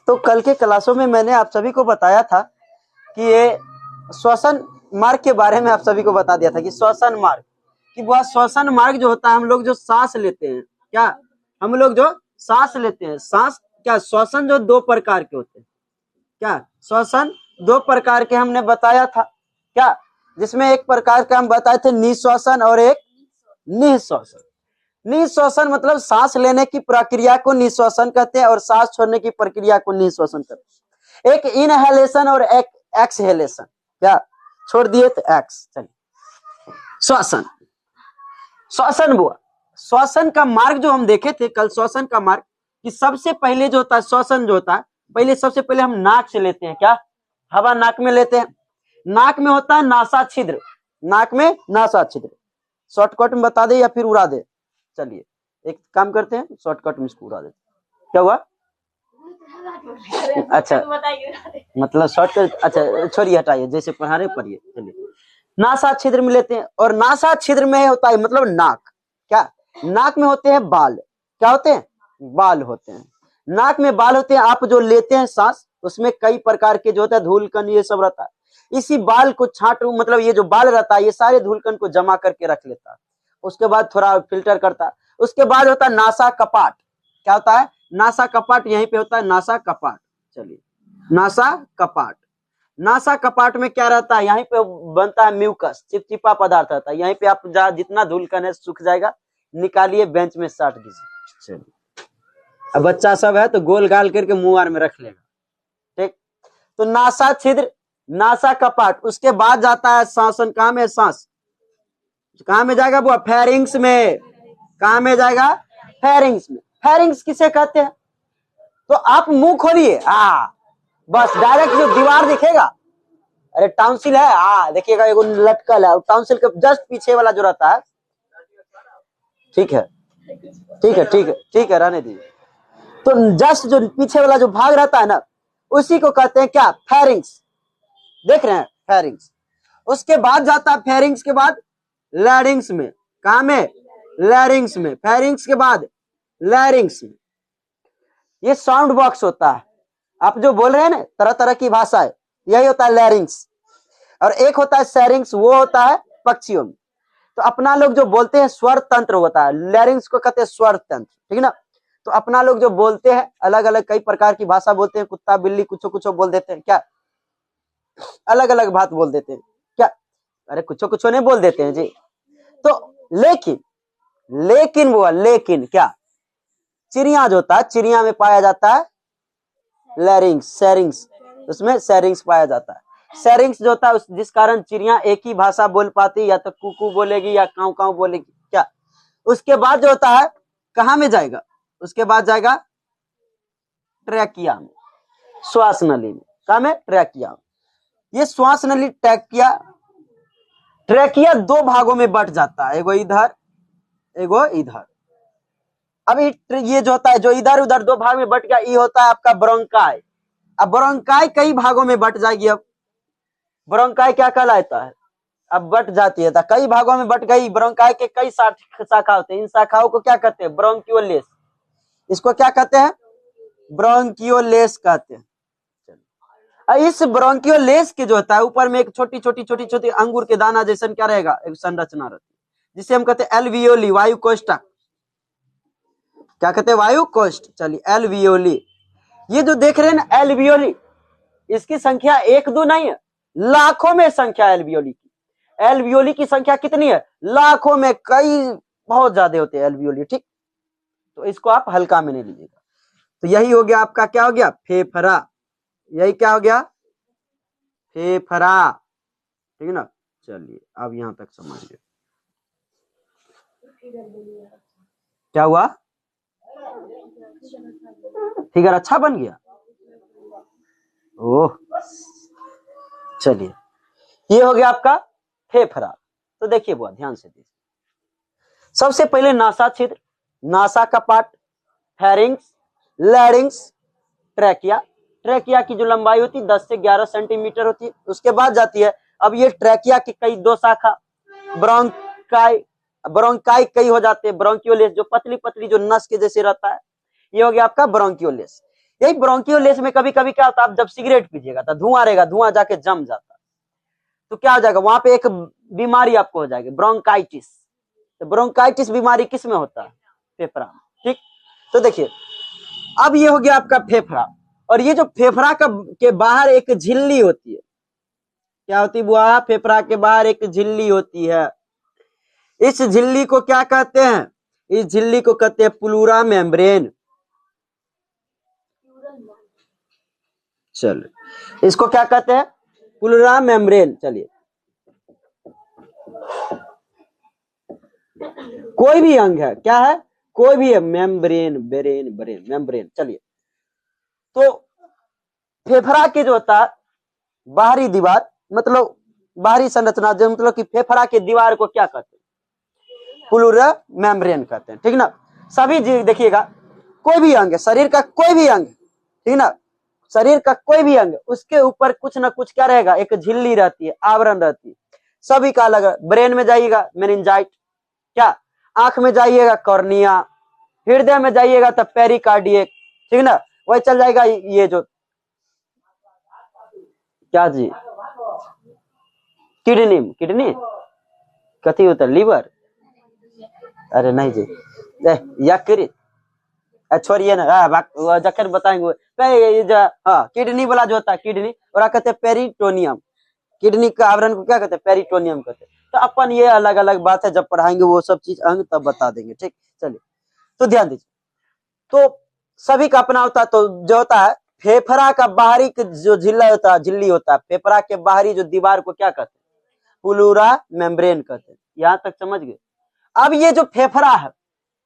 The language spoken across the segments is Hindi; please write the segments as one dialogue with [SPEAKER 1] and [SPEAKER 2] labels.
[SPEAKER 1] तो कल के क्लासों में मैंने आप सभी को बताया था कि ये श्वसन मार्ग के बारे में आप सभी को बता दिया था कि श्वसन मार्ग, कि वह श्वसन मार्ग जो होता है, हम लोग जो सांस लेते हैं, क्या हम लोग जो सांस लेते हैं, सांस क्या श्वसन जो 2 प्रकार के होते हैं, क्या श्वसन 2 प्रकार के हमने बताया था, क्या जिसमें एक प्रकार का हम बताए थे निश्वसन और एक निःश्वसन। निःश्वसन मतलब सांस लेने की प्रक्रिया को निःश्वसन कहते हैं और सांस छोड़ने की प्रक्रिया को निःश्वसन कहते हैं। एक इनहेलेशन और एक एक्सहेलेशन, क्या छोड़ दिए तो एक्स। चलिए श्वसन, श्वसन हुआ। श्वसन का मार्ग जो हम देखे थे कल, श्वसन का मार्ग कि सबसे पहले जो होता है श्वसन जो होता है, पहले सबसे पहले हम नाक से लेते हैं, क्या हवा नाक में लेते हैं। नाक में होता है नासा छिद्र, नाक में नासा छिद्र। शॉर्टकट में बता दे या फिर उड़ा दे। चलिए एक काम करते हैं, शॉर्टकट में इसको उड़ा देते। क्या हुआ? अच्छा मतलब शॉर्टकट, अच्छा छोड़िए हटाइए, जैसे पढ़ा रहे पढ़िए। चलिए नासा छिद्र में लेते हैं और नासा छिद्र में होता है मतलब नाक, क्या नाक में होते हैं बाल, क्या होते हैं बाल होते हैं। नाक में बाल होते हैं, आप जो लेते हैं सांस उसमें कई प्रकार के जो होता है धूल कण ये सब रहता है। इसी बाल को छांट, मतलब ये जो बाल रहता है ये सारे धूल कण को जमा करके रख लेता है, उसके बाद थोड़ा फिल्टर करता है। उसके बाद होता है नासा कपाट, क्या होता है नासा कपाट, यहीं पे होता है नासा कपाट। चलिए नासा कपाट, नासा कपाट में क्या रहता है, यहीं पे बनता है म्यूकस, चिपचिपा पदार्थ रहता है। यहीं पे आप जहाँ जितना धूल कण है सूख जाएगा, निकालिए बेंच में साट दीजिए। चलिए अब बच्चा सब है तो गोल गाल करके मुंह में रख लेगा, ठीक। तो नासा छिद्र, नासा कपाट, उसके बाद जाता है श्वसन, कहाँ में सांस, कहाँ में जाएगा वो फेरिंग्स में, कहाँ में जाएगा फेरिंग्स में। फेरिंग्स किसे कहते हैं? तो आप मुंह खोलिए, बस डायरेक्ट जो दीवार दिखेगा, अरे टाउनसिल है, देखिएगा एगो लटकल है, टाउनसिल के जस्ट पीछे वाला जो रहता है, ठीक है ठीक है ठीक है ठीक है रहने दीजिए। तो जस्ट जो पीछे वाला जो भाग रहता है ना, उसी को कहते हैं क्या फेरिंग्स, देख रहे हैं फेरिंग्स। उसके बाद जाता है फेरिंग्स के बाद लैरिंग्स में, कहाँ में लैरिंग्स में, फेरिंग्स के बाद लैरिंग्स में। ये साउंड बॉक्स होता है, आप जो बोल रहे हैं ना तरह तरह की भाषा है, यही होता है लैरिंग्स। और एक होता है सैरिंग्स, वो होता है पक्षियों में। तो अपना लोग जो बोलते हैं स्वर तंत्र होता है, लैरिंग्स को कहते हैं स्वर तंत्र, ठीक ना। तो अपना लोग जो बोलते हैं अलग अलग कई प्रकार की भाषा बोलते हैं, कुत्ता बिल्ली कुछ कुछ बोल देते हैं, क्या अलग अलग बात बोल देते हैं, क्या अरे कुछ नहीं बोल देते हैं जी। तो लेकिन वो लेकिन क्या चिड़िया जो होता है, चिड़िया में पाया जाता है लैरिंग्स, सैरिंग्स, उसमें सैरिंग्स पाया जाता है। सैरिंग्स जो होता है जिस कारण चिड़िया एक ही भाषा बोल पाती, या तो कुकू बोलेगी या काऊ काऊ बोलेगी, क्या। उसके बाद जो होता है कहाँ में जाएगा, उसके बाद जाएगा ट्रैकिया में, श्वास नली में, कहाँ में ट्रैकिया में। ये श्वास नली ट्रैकिया 2 भागों में बट जाता है, एगो इधर एगो इधर। अब ये जो होता है जो इधर उधर 2 भाग में बट गया, ये होता है आपका ब्रोंकाई। अब ब्रोंकाई कई भागों में बट जाएगी। अब ब्रोंकाई क्या कहलाता है, अब बट जाती है, कई भागों में बट गई। ब्रोंकाई के कई शाखा होते हैं, इन शाखाओं को क्या कहते हैं ब्रोंकियोलेस, इसको क्या कहते हैं ब्रोंकियोलेस कहते हैं। इस ब्रोंकियोलेस के जो होता है ऊपर में एक छोटी छोटी अंगूर के दाना जैसा क्या रहेगा, एक संरचना रहती है, जिसे हम कहते हैं एल्वियोली, वायु कोष्ठक, क्या कहते हैं वायु कोष्ठ। चलिए एल्वियोली, ये जो देख रहे हैं ना एल्वियोली, इसकी संख्या 1-2 नहीं है, लाखों में संख्या एल्वियोली की। एल्वियोली की संख्या कितनी है, लाखों में, कई बहुत ज्यादा होते हैं एल्वियोली, ठीक। तो इसको आप हल्का में नहीं लीजिएगा। तो यही हो गया आपका, क्या हो गया फेफड़ा, यही क्या हो गया फेफड़ा, ठीक है ना। चलिए अब यहां तक समझिए क्या हुआ, फिगर अच्छा बन गया। ओह चलिए ये हो गया आपका फेफड़ा। तो देखिए बुआ ध्यान से देखिए, सबसे पहले नासा छिद्र, नासा कपाट, फेरिंग्स, लैरिंग्स, ट्रैकिया। ट्रैकिया की जो लंबाई होती है 10 से 11 सेंटीमीटर होती है। उसके बाद जाती है, अब ये ट्रैकिया की कई 2 शाखा, ब्रोंकाई कई हो जाते हैं, ब्रोंकियोलेस जो पतली पतली जो नस के जैसे रहता है, ये हो गया आपका ब्रोंकियोलेस। यही ब्रोंकियोलेस में कभी कभी क्या होता है, आप जब सिगरेट पीजिएगा तो धुआं रहेगा, धुआं जाके जम जाता है, तो क्या हो जाएगा, वहां पे एक बीमारी आपको हो जाएगी, ब्रोंकाइटिस। तो ब्रोंकाइटिस बीमारी किस में होता है, फेफड़ा में। ठीक, तो देखिए अब ये हो गया आपका फेफड़ा, और ये जो फेफड़ा का के बाहर एक झिल्ली होती है, क्या होती है बुआ, फेफड़ा के बाहर एक झिल्ली होती है। इस झिल्ली को क्या कहते हैं, इस झिल्ली को कहते हैं प्लूरा मेम्ब्रेन। चलो इसको क्या कहते हैं, प्लूरा मेम्ब्रेन। चलिए कोई भी अंग है, क्या है, कोई भी है, मेम्ब्रेन, ब्रेन, ब्रेन, मेम्ब्रेन। चलिए तो फेफड़ा के जो होता है बाहरी दीवार, मतलब बाहरी संरचना, जो मतलब कि फेफड़ा के दीवार को क्या कहते हैं, प्लूरा मेम्ब्रेन कहते हैं। ठीक ना, सभी जीव देखिएगा, कोई भी अंग है, शरीर का कोई भी अंग, ठीक ना, शरीर का कोई भी अंग, उसके ऊपर कुछ ना कुछ क्या रहेगा, एक झिल्ली रहती है, आवरण रहती है, सभी का अलग। ब्रेन में जाइएगा मेनिंजाइट, क्या, आंख में जाइएगा कॉर्निया, हृदय में जाइएगा तो पेरिकार्डियक, ठीक ना, वही चल जाएगा ये जो क्या जी, किडनी, किडनी कथी होता है, लीवर, अरे नहीं जी, यकृत, छोड़िए ना, जखन बताएंगे हाँ, किडनी वाला जो होता है किडनी, और कहते हैं पेरिटोनियम, किडनी का आवरण को क्या कहते हैं, पेरिटोनियम कहते हैं। तो अपन ये अलग अलग बात है, जब पढ़ाएंगे वो सब चीज अंग तब बता देंगे। ठीक, चलिए तो ध्यान दीजिए, तो सभी का अपना होता है, तो जो होता है फेफड़ा का बाहरी जो झिल्ला होता है, झिल्ली होता है, फेफड़ा के बाहरी जो दीवार को क्या कहते हैं, प्लूरा मेम्ब्रेन कहते हैं। यहां तक समझ गए। अब ये जो फेफड़ा है,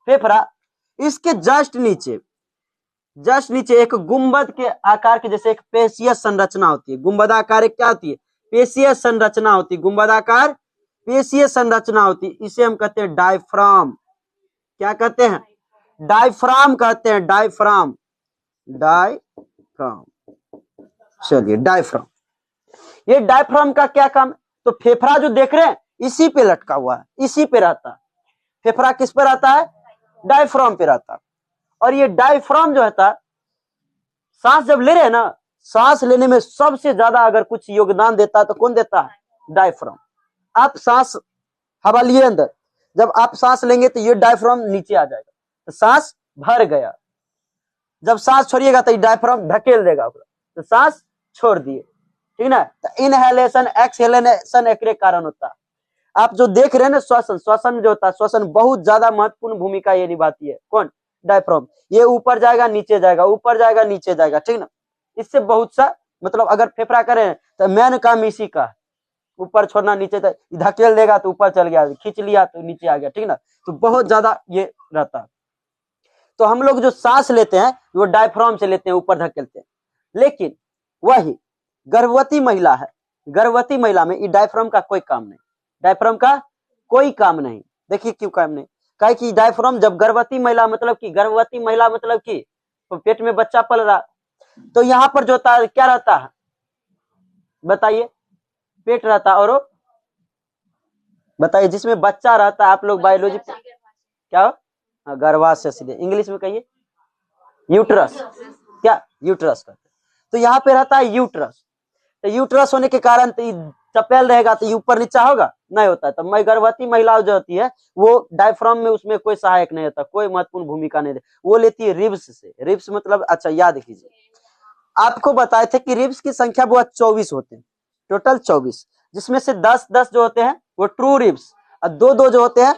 [SPEAKER 1] फेफड़ा, इसके जस्ट नीचे एक गुंबद के आकार के जैसे एक पेशीय संरचना होती है, गुंबदाकार क्या होती है, पेशीय संरचना होती है, गुंबदाकार पेशीय संरचना होती है, इसे हम कहते हैं डायफ्राम। क्या कहते हैं, डायफ्राम कहते हैं, डायफ्राम, डायफ्राम। चलिए डायफ्राम, ये डायफ्राम का क्या काम, तो फेफड़ा जो देख रहे हैं इसी पे लटका हुआ है, इसी पे रहता है, फेफड़ा किस पे रहता है, डायफ्राम पे रहता है। और ये डायफ्राम जो होता है, सांस जब ले रहे हैं ना, सांस लेने में सबसे ज्यादा अगर कुछ योगदान देता है तो कौन देता है, डायफ्राम। आप सांस हवा लिए अंदर, जब आप सांस लेंगे तो ये डायफ्राम नीचे आ जाएगा, तो सांस भर गया, जब सांस छोड़िएगा तो डायफ्राम ढकेल देगा, तो सांस छोड़ दिए, ठीक ना। तो इनहेलेशन एक्सहेलेशन एक कारण होता है। आप जो देख रहे हैं ना श्वसन, श्वसन जो होता है, श्वसन बहुत ज्यादा महत्वपूर्ण भूमिका ये निभाती है, कौन, डायफ्राम। ये ऊपर जाएगा नीचे जाएगा, ऊपर जाएगा नीचे जाएगा, ठीक ना। इससे बहुत सा मतलब अगर फेफड़ा करें तो मेन काम इसी का है, ऊपर छोड़ना, नीचे धकेल देगा तो ऊपर चल गया, खींच लिया तो नीचे आ गया, ठीक ना। तो बहुत ज्यादा ये रहता है। तो हम लोग जो सांस लेते हैं वो डायफ्राम से लेते हैं, ऊपर धकेलते हैं। लेकिन वही गर्भवती महिला है, गर्भवती महिला में ये डायफ्राम का कोई काम नहीं, डायफ्राम का कोई काम नहीं। देखिए क्यों काम नहीं, कहे कि डायफ्राम जब गर्भवती महिला मतलब कि पेट में बच्चा पल रहा, तो यहाँ पर जो होता है क्या रहता है बताइए, पेट रहता, और बताइए जिसमें बच्चा रहता है, आप लोग बायोलॉजी क्या, गर्भाशय, सीधे इंग्लिश में कहिए यूट्रस, क्या यूट्रस कहते हैं। तो यहाँ पे रहता है यूट्रस, तो यूट्रस होने के कारण तो चपेल रहेगा तो ये ऊपर नीचा होगा, नहीं होता है। तो मैं गर्भवती महिला जो होती है वो डायफ्राम में उसमें कोई सहायक नहीं होता, कोई महत्वपूर्ण भूमिका नहीं, वो लेती है रिब्स से। रिब्स मतलब, अच्छा याद कीजिए, आपको बताए थे कि रिब्स की संख्या वो 24 होते हैं, टोटल 24, जिसमें से 10-10 जो होते हैं वो ट्रू रिब्स, और 2-2 जो होते हैं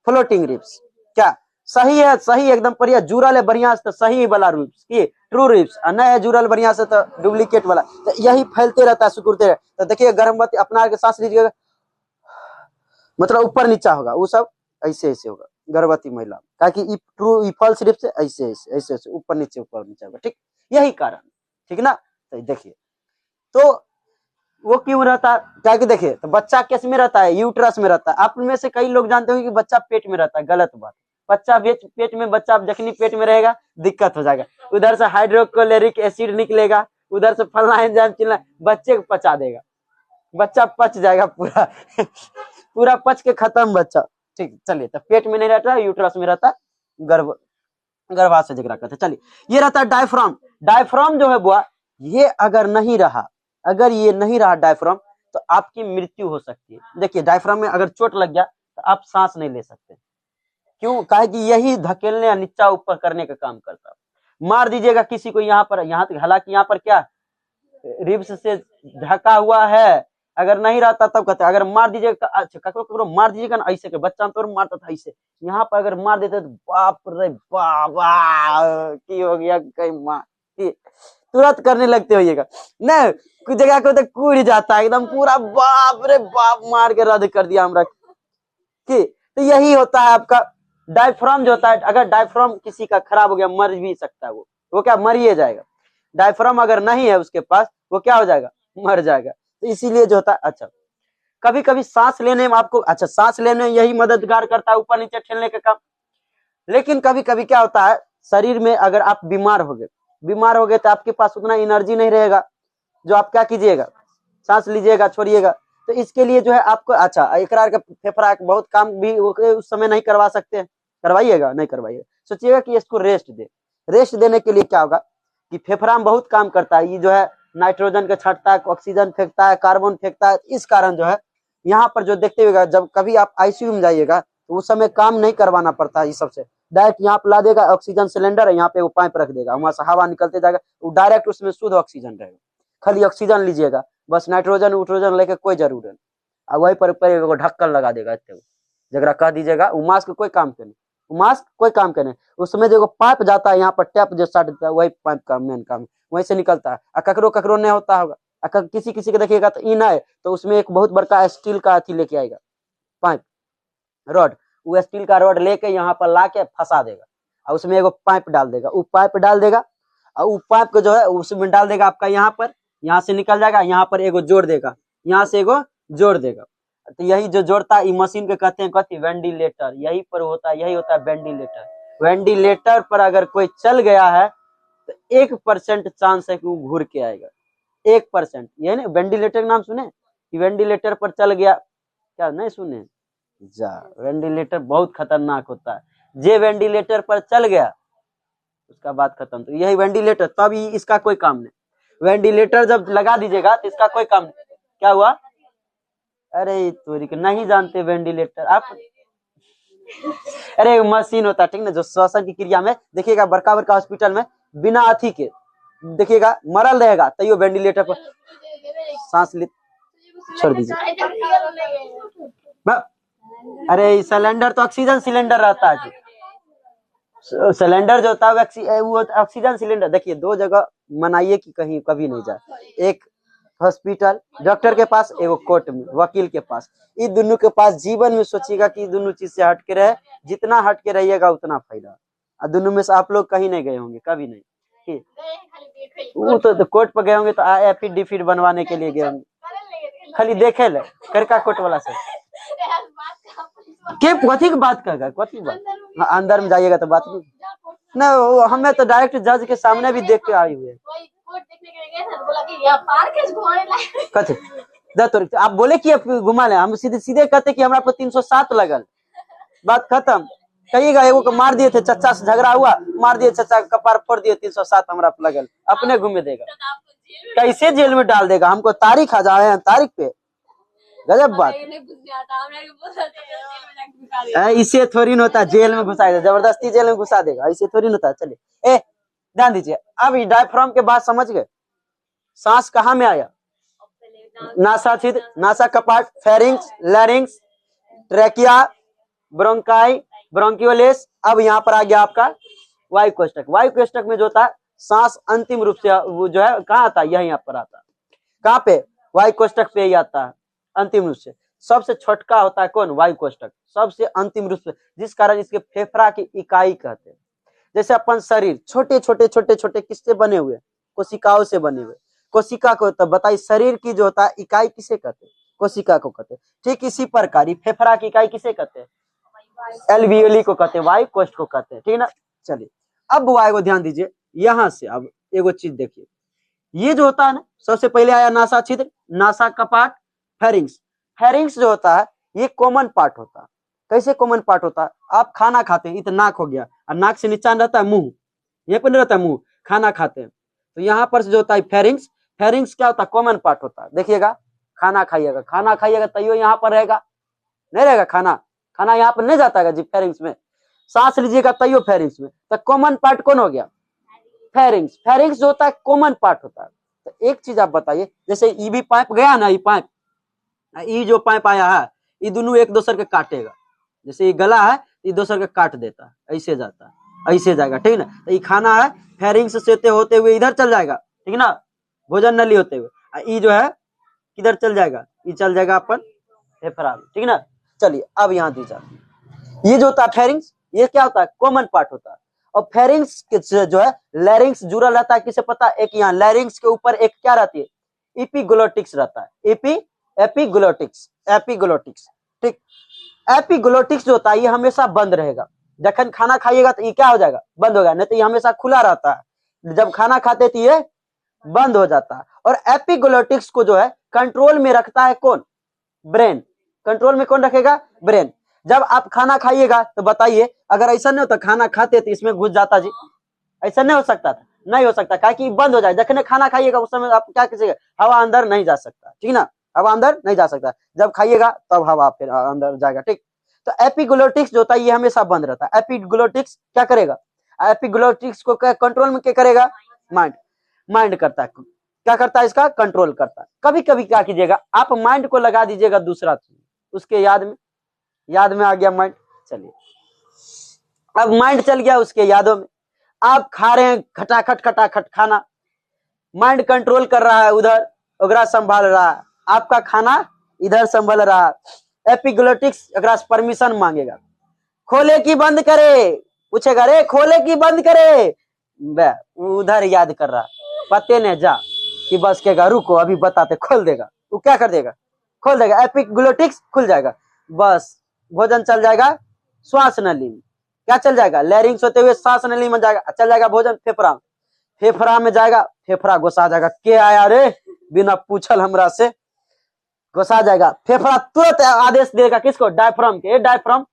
[SPEAKER 1] फ्लोटिंग रिब्स। क्या सही है, सही एकदम बढ़िया, जुड़ल है बढ़िया से तो सही वाला रिब्स की ट्रू रिब्स, और नहीं है जुड़ल बढ़िया से तो डुप्लीकेट वाला। तो यही फैलते रहता है, सिकुड़ते रहता है। तो देखिए गर्भवती अपना के सांस लीजिएगा, मतलब ऊपर नीचा होगा, वो सब ऐसे ऐसे होगा गर्भवती महिला, ताकि ट्रू फॉल्स रिब्स ऐसे ऐसे ऐसे ऐसे ऊपर नीचे होगा, ठीक, यही कारण, ठीक ना। तो देखिए तो वो क्यों रहता है, क्या कि देखिए तो बच्चा किस में रहता है, यूट्रस में रहता है। आप में से कई लोग जानते हो कि बच्चा पेट में रहता है, गलत बात। बच्चा पेट में, बच्चा जखनी पेट में रहेगा दिक्कत हो जाएगा, उधर से हाइड्रोक्लोरिक एसिड निकलेगा, उधर से फलना एंजाइम चिल्ला, बच्चे को पचा देगा, बच्चा पच जाएगा पूरा पूरा पच के खत्म बच्चा, ठीक। चलिए तो पेट में नहीं रहता, यूट्रस में रहता, गर्भ गर्भाशय जगरा कहते हैं। चलिए ये रहता है डायफ्राम। डायफ्राम जो है बुआ, ये अगर नहीं रहा, अगर ये नहीं रहा डायफ्राम, तो आपकी मृत्यु हो सकती है। देखिए डायफ्राम में अगर चोट लग गया तो आप सांस नहीं ले सकते। क्यों? काहे कि यही धकेलने या नीचा ऊपर करने का काम करता है। मार दीजिएगा किसी को यहाँ पर, यहाँ तक, हालांकि यहाँ पर क्या रिब्स से ढका हुआ है, अगर नहीं रहता तब कहते अगर मार दीजिएगा, अच्छा ककरो मार दीजिएगा ना ऐसे के, बच्चा तो मारता था ऐसे, यहाँ पर अगर मार देते तो बाप रे बाबा की हो गया, कहीं मार तुरंत करने लगते होइएगा नहीं, कुछ जगह को तो कूद जाता है एकदम पूरा, बाप रे बाप मार के रद्द कर दिया हमरा की। तो यही होता है आपका डायफ्राम जो होता है। अगर डायफ्राम किसी का खराब हो गया, मर भी सकता है वो क्या मर ही जाएगा। डायफ्राम अगर नहीं है उसके पास, वो क्या हो जाएगा, मर जाएगा। तो इसीलिए जो होता है, अच्छा कभी कभी सांस लेने में आपको, अच्छा सांस लेने में यही मददगार करता है ऊपर नीचे ठेलने का काम। लेकिन कभी कभी क्या होता है, शरीर में अगर आप बीमार हो गए तो आपके पास उतना एनर्जी नहीं रहेगा, जो आप क्या कीजिएगा, सांस लीजिएगा छोड़िएगा। तो इसके लिए जो है आपको, अच्छा इकरार का फेफड़ा का बहुत काम भी उस समय नहीं करवा सकते, करवाइएगा नहीं करवाइएगा, सोचिएगा कि इसको रेस्ट दे। रेस्ट देने के लिए क्या होगा कि फेफड़ा में बहुत काम करता है, ये जो है नाइट्रोजन का छांटता है, ऑक्सीजन फेंकता है, कार्बन फेंकता है। इस कारण जो है यहाँ पर जो देखते हुएगा, जब कभी आप आईसीयू में जाइएगा तो उस समय काम नहीं करवाना पड़ता है। ये सबसे डायरेक्ट यहाँ पे ला देगा, ऑक्सीजन सिलेंडर है, यहाँ पे वो पाइप रख देगा, वहां से हवा निकलते जाएगा, वो डायरेक्ट उसमें शुद्ध ऑक्सीजन रहेगा। खाली ऑक्सीजन लीजिएगा बस, नाइट्रोजन उट्रोजन लेके कोई जरूरत नहीं। और वही पर ढक्कन लगा देगा, जगरा कह दीजिएगा वो मास्क कोई काम के नहीं, मास्क कोई काम के नहीं। उसमें जो पाइप जाता है, यहाँ पर टैप जो साट देता है, वही पाइप का मेन काम वहीं से निकलता है। और ककरो नहीं होता होगा, किसी के देखिएगा तो इन है तो उसमें एक बहुत बड़का स्टील का अथी लेके आएगा, पाइप रॉड, वो स्टील का रॉड लेके यहाँ पर ला के फंसा देगा और उसमें एगो पाइप डाल देगा, वो पाइप डाल देगा और वो पाइप को जो है उसमें डाल देगा आपका, यहाँ पर, यहाँ से निकल जाएगा, यहाँ पर एगो जोड़ देगा, यहाँ से एगो जोड़ देगा। तो यही जो जोड़ता है मशीन के कहते हैं कथी, वेंटिलेटर। यही पर होता है, यही होता है वेंटिलेटर। वेंटिलेटर पर अगर कोई चल गया है तो 1% चांस है कि वो घूर के आएगा, 1%। ये ना वेंटिलेटर का नाम सुने कि वेंटिलेटर पर चल गया, क्या नहीं सुने जा, वेंटिलेटर बहुत खतरनाक होता है। जे वेंटिलेटर पर चल गया उसका बात खत्म। तो यही वेंटिलेटर, तब इसका कोई काम नहीं। वेंटिलेटर जब लगा दीजिएगा तो इसका कोई काम नहीं। क्या हुआ, अरे तोरी के नहीं जानते वेंटिलेटर आप, अरे मशीन होता है ठीक ना, जो श्वसन की क्रिया में देखिएगा, बड़का बड़का हॉस्पिटल में बिना अथी के देखिएगा मरल रहेगा, तैयो वेंटिलेटर पर सांस ले, छोड़ दीजिए। अरे सिलेंडर तो ऑक्सीजन सिलेंडर रहता है, सिलेंडर जो होता है वो ऑक्सीजन सिलेंडर। देखिए दो जगह मनाइए कि कहीं कभी नहीं जाए, एक हॉस्पिटल डॉक्टर के पास, एगो कोर्ट में वकील के पास। इन दोनों के पास जीवन में सोचिएगा कि दोनों चीज से हट के रहे, जितना हट के रहिएगा उतना फायदा। और दोनों में से आप लोग कहीं नहीं गए होंगे, कभी नहीं, वो तो कोर्ट पर गए होंगे तो एफिडेविट बनवाने के लिए गए होंगे, खाली देखे ले करका कोर्ट वाला से के कथी की बात करेगा, कथी बात। हाँ, अंदर में जाइएगा तो बात नहीं ना, हमें तो डायरेक्ट जज के सामने भी देख के आई हुए कथे। तो आप बोले कि घुमा ले, हम सीधे सीधे कहते कि हमारा 307 लगल, बात खत्म। कहिएगा एगो को मार दिए थे, चचा से झगड़ा हुआ, मार दिए चचा का कपार फोड़ दिए, 307 हमारा लगल, अपने घूमे देगा, कैसे जेल में डाल देगा। हमको तारीख आ जाए हैं, तारीख पे गजब बात। इसे थोड़ी न होता जेल में घुसा देगा, जबरदस्ती जेल में घुसा देगा, ऐसे थोड़ी न होता। चलिए ध्यान दीजिए, अब डायफ्राम के बात समझ गए। सांस कहाँ में आया, नासा छिद्र, नासा कपाट, फेरिंग्स, लैरिंग्स, ट्रेकिया, ब्रोंकाई, ब्रोंकियोलेस। अब यहाँ पर आ गया आपका वायु कोष्ठक। वायु कोष्ठक में जो होता है सांस अंतिम रूप से वो जो है कहाँ आता है, यहाँ पर आता है। कहाँ पे, वायु कोष्ठक पे ही आता है अंतिम रूप से। सबसे छोटका होता है कौन, वायु कोष्ठक, सबसे अंतिम रूप से, जिस कारण इसके फेफड़ा की इकाई कहते हैं। जैसे अपन शरीर छोटे छोटे छोटे छोटे किससे बने हुए, कोशिकाओं से बने हुए। कोशिका को तो बताइए शरीर की जो होता है इकाई किसे कहते हैं, कोशिका को कहते हैं। ठीक इसी प्रकार फेफड़ा की इकाई किसे कहते हैं, एल्वियोली को कहते हैं, वायु कोष्ठ को कहते हैं, ठीक ना। चलिए अब वायु को ध्यान दीजिए, यहां से अब एगो चीज देखिए, ये जो होता है ना, सबसे पहले आया नासा छिद्र, नासा कपाट, फेरिंग्स। फेरिंग्स जो होता है ये कॉमन पार्ट होता है, कैसे कॉमन पार्ट होता है? आप खाना खाते हैं, इतना नाक हो गया, और नाक से नीचा रहता है मुंह, ये पर नहीं रहता है मुंह, खाना खाते हैं तो यहाँ पर जो होता है फेरिंग्स, फेरिंग्स क्या होता है? कॉमन पार्ट होता है। देखिएगा, खाना खाइएगा तैयो यहाँ पर रहेगा, नहीं रहेगा खाना, खाना यहाँ पर नहीं जाता है जी फेरिंग्स में, सांस लीजिएगा तैयो फेरिंग्स में, तो कॉमन पार्ट कौन हो गया? फेरिंग्स। फेरिंग्स जो होता है कॉमन पार्ट होता है। तो एक चीज आप बताइए, जैसे ई भी पाइप गया ना, ई पाइप, ई जो पाइप आया है, ये दोनों एक दूसरे के काटेगा, जैसे ये गला है, ये दूसरे के काट देता है, ऐसे जाता है, ऐसे जाएगा, ठीक ना। तो ये खाना है, फेरिंग्स से होते हुए इधर चल जाएगा, ठीक ना, भोजन नली होते हुए, ये जो है किधर चल जाएगा? ये चल जाएगा अपन फेफड़ा में, ठीक ना। चलिए अब यहाँ दीजिए, ये जो होता है फेरिंग्स, ये क्या होता है? कॉमन पार्ट होता है। और फेरिंग्स जो है लैरिंग्स जुड़ा रहता है, किसे पता? एक यहाँ लैरिंग्स के ऊपर एक क्या रहती है? एपिग्लोटिक्स रहता है, एपिग्लोटिक्स, एपिग्लोटिक्स, ठीक। एपिग्लोटिक्स जो होता है ये हमेशा बंद रहेगा, जखन खाना खाइएगा तो ये क्या हो जाएगा? बंद हो गया, नहीं तो ये हमेशा खुला रहता है, जब खाना खाते तो ये बंद हो जाता है। और एपिग्लोटिक्स को जो है कंट्रोल में रखता है कौन? ब्रेन। कंट्रोल में कौन रखेगा? ब्रेन। जब आप खाना खाइएगा तो बताइए, अगर ऐसा नहीं होता खाना खाते तो इसमें घुस जाता जी, ऐसा नहीं हो सकता था, नहीं हो सकता, क्या कि बंद हो जाए, जखने खाना खाइएगा उस समय आप क्या कीजिएगा? हवा अंदर नहीं जा सकता, ठीक ना, हवा अंदर नहीं जा सकता, जब खाइएगा तब हवा फिर अंदर जाएगा, ठीक। तो एपिग्लोटिक्स जो होता है ये हमेशा बंद रहता है। एपिग्लोटिक्स क्या करेगा? एपिग्लोटिक्स को कंट्रोल में क्या करेगा? माइंड। माइंड करता है, क्या करता है? इसका कंट्रोल करता है। कभी कभी क्या कीजिएगा, आप माइंड को लगा दीजिएगा दूसरा चीज, उसके याद में आ गया माइंड, चलिए अब माइंड चल गया उसके यादों में, आप खा रहे हैं खटाखट खाना, माइंड कंट्रोल कर रहा है उधर, ओकरा संभाल रहा है, आपका खाना इधर संभल रहा है। एपिग्लोटिक्स अगर परमिशन मांगेगा, खोले की बंद करे, पूछेगा रे खोले की बंद करे, उधर याद कर रहा, पते ने जा कि बस कहेगा रुको अभी बताते, खोल देगा, वो क्या कर देगा? खोल देगा, एपिग्लोटिक्स खुल जाएगा, बस भोजन चल जाएगा श्वास नली में, क्या चल जाएगा? लैरिंग्स होते हुए सांस नली में जाएगा, चल जाएगा भोजन फेफड़ा में, फेफड़ा में जाएगा, फेफड़ा घुसा जाएगा, के आया रे बिना पूछल हमरा से, घुसा जाएगा, फेफड़ा तुरंत आदेश देगा किसको? डायफ्राम के, डायफ्राम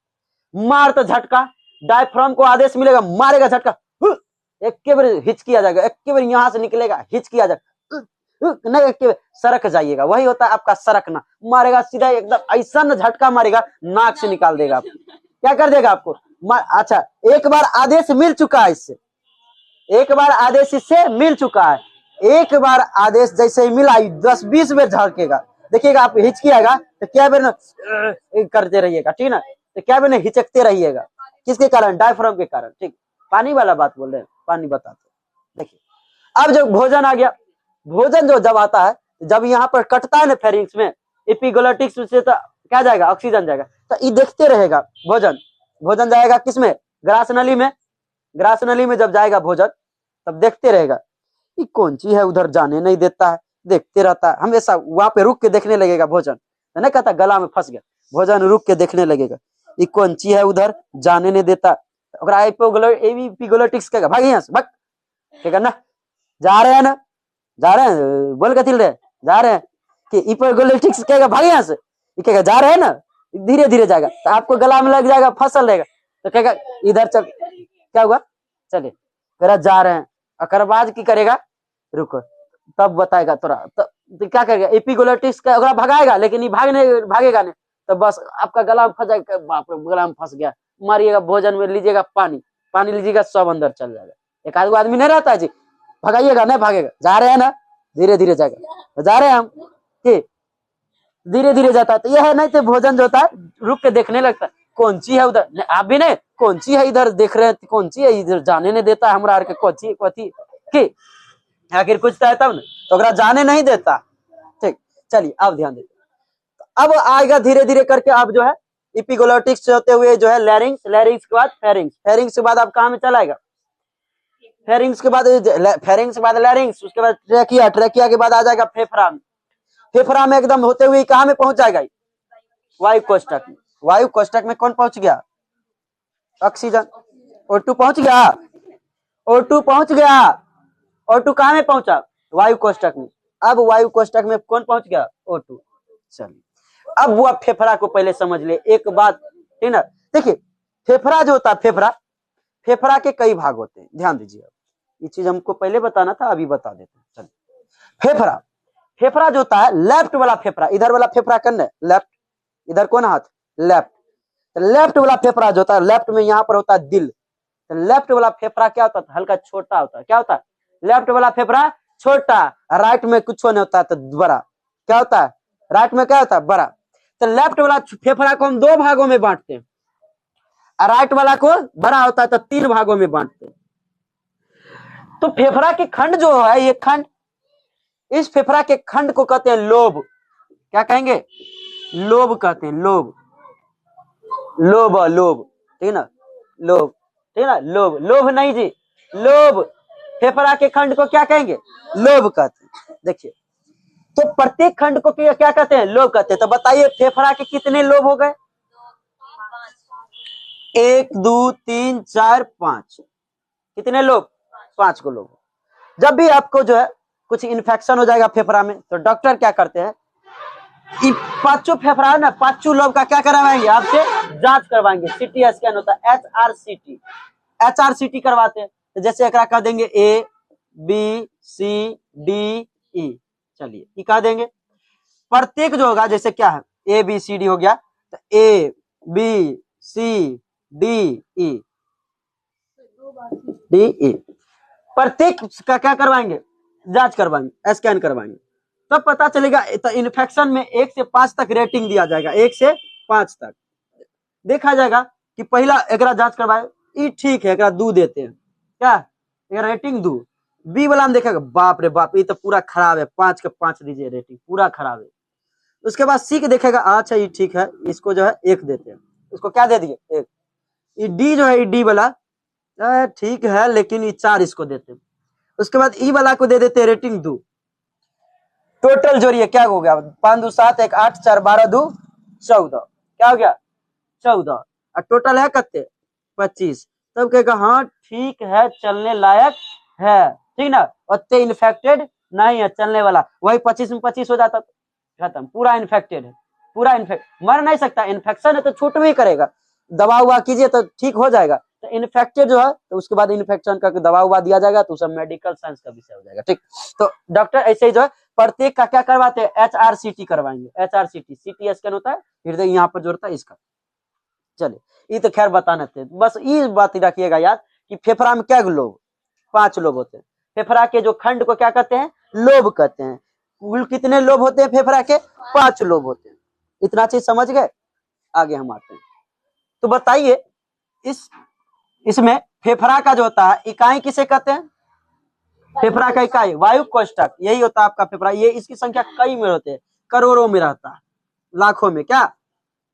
[SPEAKER 1] मार तो झटका, डायफ्राम को आदेश मिलेगा, मारेगा झटका, एक के बार हिचकी आ जाएगा, एक के बार यहाँ से निकलेगा हिचकी आ जाएगा, नहीं एक के बार सरक जाइएगा, वही होता है आपका सरकना, मारेगा सीधा एकदम ऐसा न झटका मारेगा नाक से निकाल देगा आपको, क्या कर देगा आपको? अच्छा एक बार आदेश मिल चुका है इससे, एक बार आदेश इससे मिल चुका है, एक बार आदेश जैसे ही मिला 10-20 बार झड़केगा, देखिएगा आप हिचकी आएगा तो क्या बार करते रहिएगा, ठीक ना, तो क्या बार हिचकते रहिएगा, किसके कारण? डायफ्राम के कारण, ठीक। पानी वाला बात बोल रहे हैं, पानी बताते देखिए। अब जो भोजन आ गया, भोजन जो जब आता है, जब यहाँ पर कटता है ना फेरिंग्स में, एपिग्लोटिक्स से तो क्या जाएगा? ऑक्सीजन जाएगा, तो ये देखते रहेगा भोजन, भोजन जाएगा किसमें? ग्रास नली में, ग्रास नली में जब जाएगा भोजन तब देखते रहेगा, ये कौन चीज है उधर जाने नहीं देता है, देखते रहता है हमेशा, वहां पे रुक के देखने लगेगा भोजन, तो नहीं कहता गला में फंस गया, भोजन रुक के देखने लगेगा, ये कौन चीज है उधर जाने नहीं देता, एपिग्लोटिक्स कहेगा भाग यहाँ से, भाग, कहेगा ना जा रहे हैं ना, जा रहे हैं, बोल के रहे जा रहे हैं, कि एपिग्लोटिक्स कहेगा भाग यहाँ से, ये कहेगा जा रहे हैं ना, धीरे धीरे जाएगा, तो आपको गला में लग जाएगा, फसल रहेगा, तो कहेगा इधर चल, क्या हुआ? चलिए कह जा रहे हैं, अकरबाज की करेगा रुको, तब बताएगा तोरा, तो क्या करेगा? एपिग्लोटिक्स का अगर भगाएगा, लेकिन ये भागेगा नहीं, तो बस आपका गला में फंस जाएगा, बाप रे गला में फंस गया, मारिएगा भोजन में, लीजिएगा पानी लीजिएगा, सब अंदर चल जाएगा, एक आध आदमी नहीं रहता है जी, भगाइएगा नहीं भागेगा, जा रहे हैं ना, धीरे धीरे जाएगा, जा रहे हैं हम, ठीक, धीरे धीरे जाता है, तो यह है नहीं तो भोजन जो होता है रुक के देखने लगता है, कौन ची है उधर, आप भी नहीं कौन ची है इधर देख रहे हैं, कौन ची है इधर जाने नहीं देता हमरा आर के, कौची की आखिर कुछ तो है तब न, तो अगर जाने नहीं देता, ठीक। चलिए अब ध्यान देते, अब आएगा धीरे धीरे करके, अब जो है एपिग्लोटिक्स होते हुए जो है लैरिंग्स, लैरिंग्स के बाद फेरिंग्स, फेरिंग्स के बाद आप कहाँ में चलाएगा? फेरिंग्स के बाद लैरिंग्स, उसके बाद ट्रेकिया, ट्रेकिया के बाद आ जाएगा फेफड़ा में, फेफड़ा में एकदम होते हुए कहाँ में पहुंच जाएगा? वायु कोष्ठक में, वायु कोष्ठक में कौन पहुंच गया? ऑक्सीजन, O2 पहुंच गया, O2 पहुंच गया, O2 कहाँ में पहुंचा? वायु कोष्ठक में, अब वायु कोष्ठक में कौन पहुंच गया? O2। चलिए अब वो फेफड़ा को पहले समझ ले, एक बात ठीक ना। देखिए फेफड़ा जो होता है, फेफड़ा के कई भाग होते हैं, ध्यान दीजिए। ये चीज हमको पहले बताना था, अभी बता देते हैं। चलिए फेफड़ा जो होता है, लेफ्ट वाला फेफड़ा, इधर वाला फेफड़ा करना लेफ्ट, इधर कौन हाथ, लेफ्ट। तो लेफ्ट वाला फेफड़ा जो होता है, लेफ्ट में यहाँ पर होता है दिल। तो लेफ्ट वाला फेफड़ा क्या होता है, हल्का छोटा होता है। क्या होता है, लेफ्ट वाला फेफड़ा छोटा, राइट में कुछ नहीं होता है तो बड़ा। क्या होता है, राइट में क्या होता है, बड़ा। तो लेफ्ट वाला फेफड़ा को हम 2 भागों में बांटते हैं, और राइट वाला को बड़ा होता है तो 3 भागों में बांटते हैं। तो फेफड़ा के खंड जो है, ये खंड, इस फेफड़ा के खंड को कहते हैं लोब। क्या कहेंगे, लोब कहते हैं, लोब, ठीक ना, लोब, ठीक ना, लोभ नहीं जी, लोब। फेफड़ा के खंड को क्या कहेंगे, लोब कहते हैं। देखिए तो प्रत्येक खंड को क्या कहते हैं, लोब कहते हैं। तो बताइए फेफड़ा के कितने लोब हो गए, 1 2 3 4 5, कितने लोब, 5 को लोब। जब भी आपको जो है कुछ इन्फेक्शन हो जाएगा फेफड़ा में, तो डॉक्टर क्या करते हैं, पांचों फेफड़ा है ना, पांचों लोब का क्या करवाएंगे, आपसे जांच करवाएंगे। सीटी स्कैन होता है, एचआरसीटी करवाते हैं। तो जैसे एकरा कह देंगे A B C D E, चलिए ये कह देंगे। प्रत्येक जो होगा, जैसे क्या है A B C D हो गया, तो A B C D E, प्रत्येक का क्या करवाएंगे, जांच करवाएंगे, स्कैन करवाएंगे, तब पता चलेगा। तो इन्फेक्शन में 1 से 5 तक रेटिंग दिया जाएगा, 1 से 5 तक देखा जाएगा कि पहला एकरा जांच करवाए, ये ठीक है, एकरा 2 देते हैं, क्या एकरा रेटिंग 2। बी वाला हम देखेगा, बाप रे बाप ये तो पूरा खराब है, 5 के 5 दीजिए, रेटिंग पूरा खराब है। उसके बाद सी के देखेगा, अच्छा ये ठीक है, इसको जो है 1 देते हैं, उसको क्या दे दिए, 1। ये डी जो है, ये डी वाला ठीक है, लेकिन ये 4 इसको देते हैं। उसके बाद ई वाला को दे देते हैं रेटिंग 2। टोटल जोड़िए क्या हो गया, 5 2 7 1 8 4 12 2 14, क्या हो गया, 14। और टोटल है कितने, 25। तब कहेगा हाँ ठीक है, चलने लायक है, ठीक ना, उतने इन्फेक्टेड नहीं है, चलने वाला। वही 25 में 25 हो जाता, खत्म, पूरा इन्फेक्टेड है, पूरा मर नहीं सकता। इन्फेक्शन है तो छूट भी करेगा, दवा हुआ कीजिए तो ठीक हो जाएगा। तो इन्फेक्टेड जो है, तो उसके बाद इन्फेक्शन का दवा हुआ दिया जाएगा, तो सब मेडिकल साइंस का विषय हो जाएगा, ठीक। तो डॉक्टर ऐसे ही जो है प्रत्येक का क्या करवाते हैं, एचआरसीटी करवाएंगे। एचआरसीटी सीटी स्कैन होता है, हृदय यहाँ पर जोड़ता है इसका। चलिए ये तो खैर बताना थे, बस ये बात रखिएगा याद कि फेफड़ा में क्या लोब, 5 लोब होते हैं। फेफड़ा के जो खंड को क्या कहते हैं, लोब कहते हैं। कुल कितने लोब होते हैं फेफड़ा के, 5 लोब होते हैं। इतना चीज समझ गए, आगे हम आते हैं। तो बताइए इसमें फेफड़ा का जो होता है इकाई किसे कहते हैं, फेफड़ा का इकाई वायु कोष्ठक, यही होता है आपका फेफड़ा। ये इसकी संख्या कई में होते हैं, करोड़ों में रहता है, लाखों में, क्या।